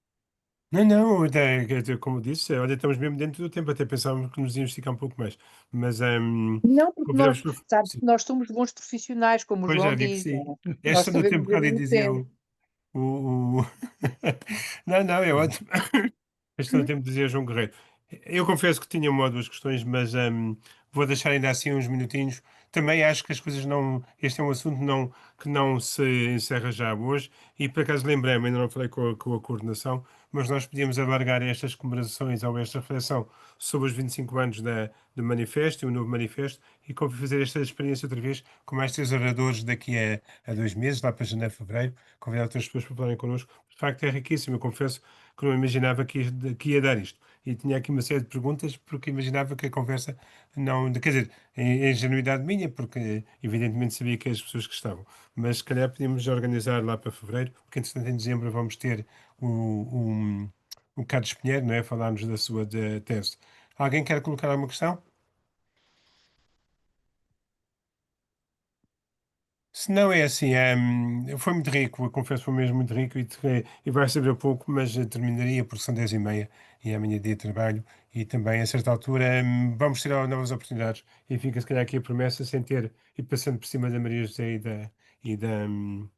Não, quer dizer, como disse, olha, estamos mesmo dentro do tempo, até pensávamos que nos íamos esticar um pouco mais. Mas Não, porque convidamos para. sabes Sim, que nós somos bons profissionais, como o pois já João vi que diz, sim. não é? Nós Esta do sabemos tempo que ali gerir o dizia tempo. o... Não, é ótimo. Este é o tempo dizia João Guerreiro. Eu confesso que tinha uma ou duas questões, mas vou deixar ainda assim uns minutinhos. Também acho que as coisas não. Este é um assunto que não se encerra já hoje, e por acaso lembrei-me, ainda não falei com a coordenação, mas nós podíamos alargar estas comemorações ou esta reflexão sobre os 25 anos do manifesto e o novo manifesto, e fazer esta experiência outra vez com mais 3 oradores daqui a 2 meses, lá para janeiro, fevereiro, convidar outras pessoas para falarem connosco. De facto, é riquíssimo. Eu confesso que não imaginava que ia dar isto. E tinha aqui uma série de perguntas, porque imaginava que a conversa não. Quer dizer, em ingenuidade minha, porque evidentemente sabia que as pessoas que estavam. Mas se calhar podíamos organizar lá para fevereiro, porque entretanto em dezembro vamos ter o Carlos Pinheiro, não é? Falarmos da sua tese. Alguém quer colocar alguma questão? Se não é assim, foi muito rico, eu confesso que foi mesmo muito rico e vai saber pouco, mas terminaria porque são 10h30 e amanhã é dia de trabalho e também a certa altura vamos ter novas oportunidades e fica se calhar aqui a promessa sem ter e passando por cima da Maria José e da, hum,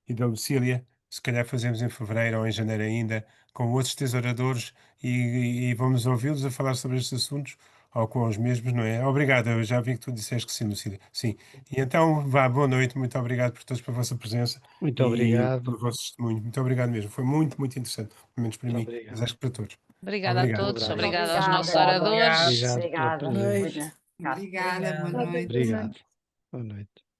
e da Lucília, se calhar fazemos em fevereiro ou em janeiro ainda, com outros tesouradores e vamos ouvi-los a falar sobre estes assuntos, ou com os mesmos, não é? Obrigado, eu já vi que tu disseste que sim, Lucília. Sim. E então, vá, boa noite, muito obrigado por todos, pela vossa presença Muito e pelo obrigado. vosso testemunho. Muito obrigado mesmo, foi muito, muito interessante, pelo menos para Muito mim, mas acho obrigado. que para todos. Obrigada a Obrigado. Um todos, abraço. obrigada aos nossos Obrigada. oradores. Obrigado. Obrigado pela Obrigada. presença. Noite. Obrigada, boa Obrigado. noite. Obrigado. Boa noite.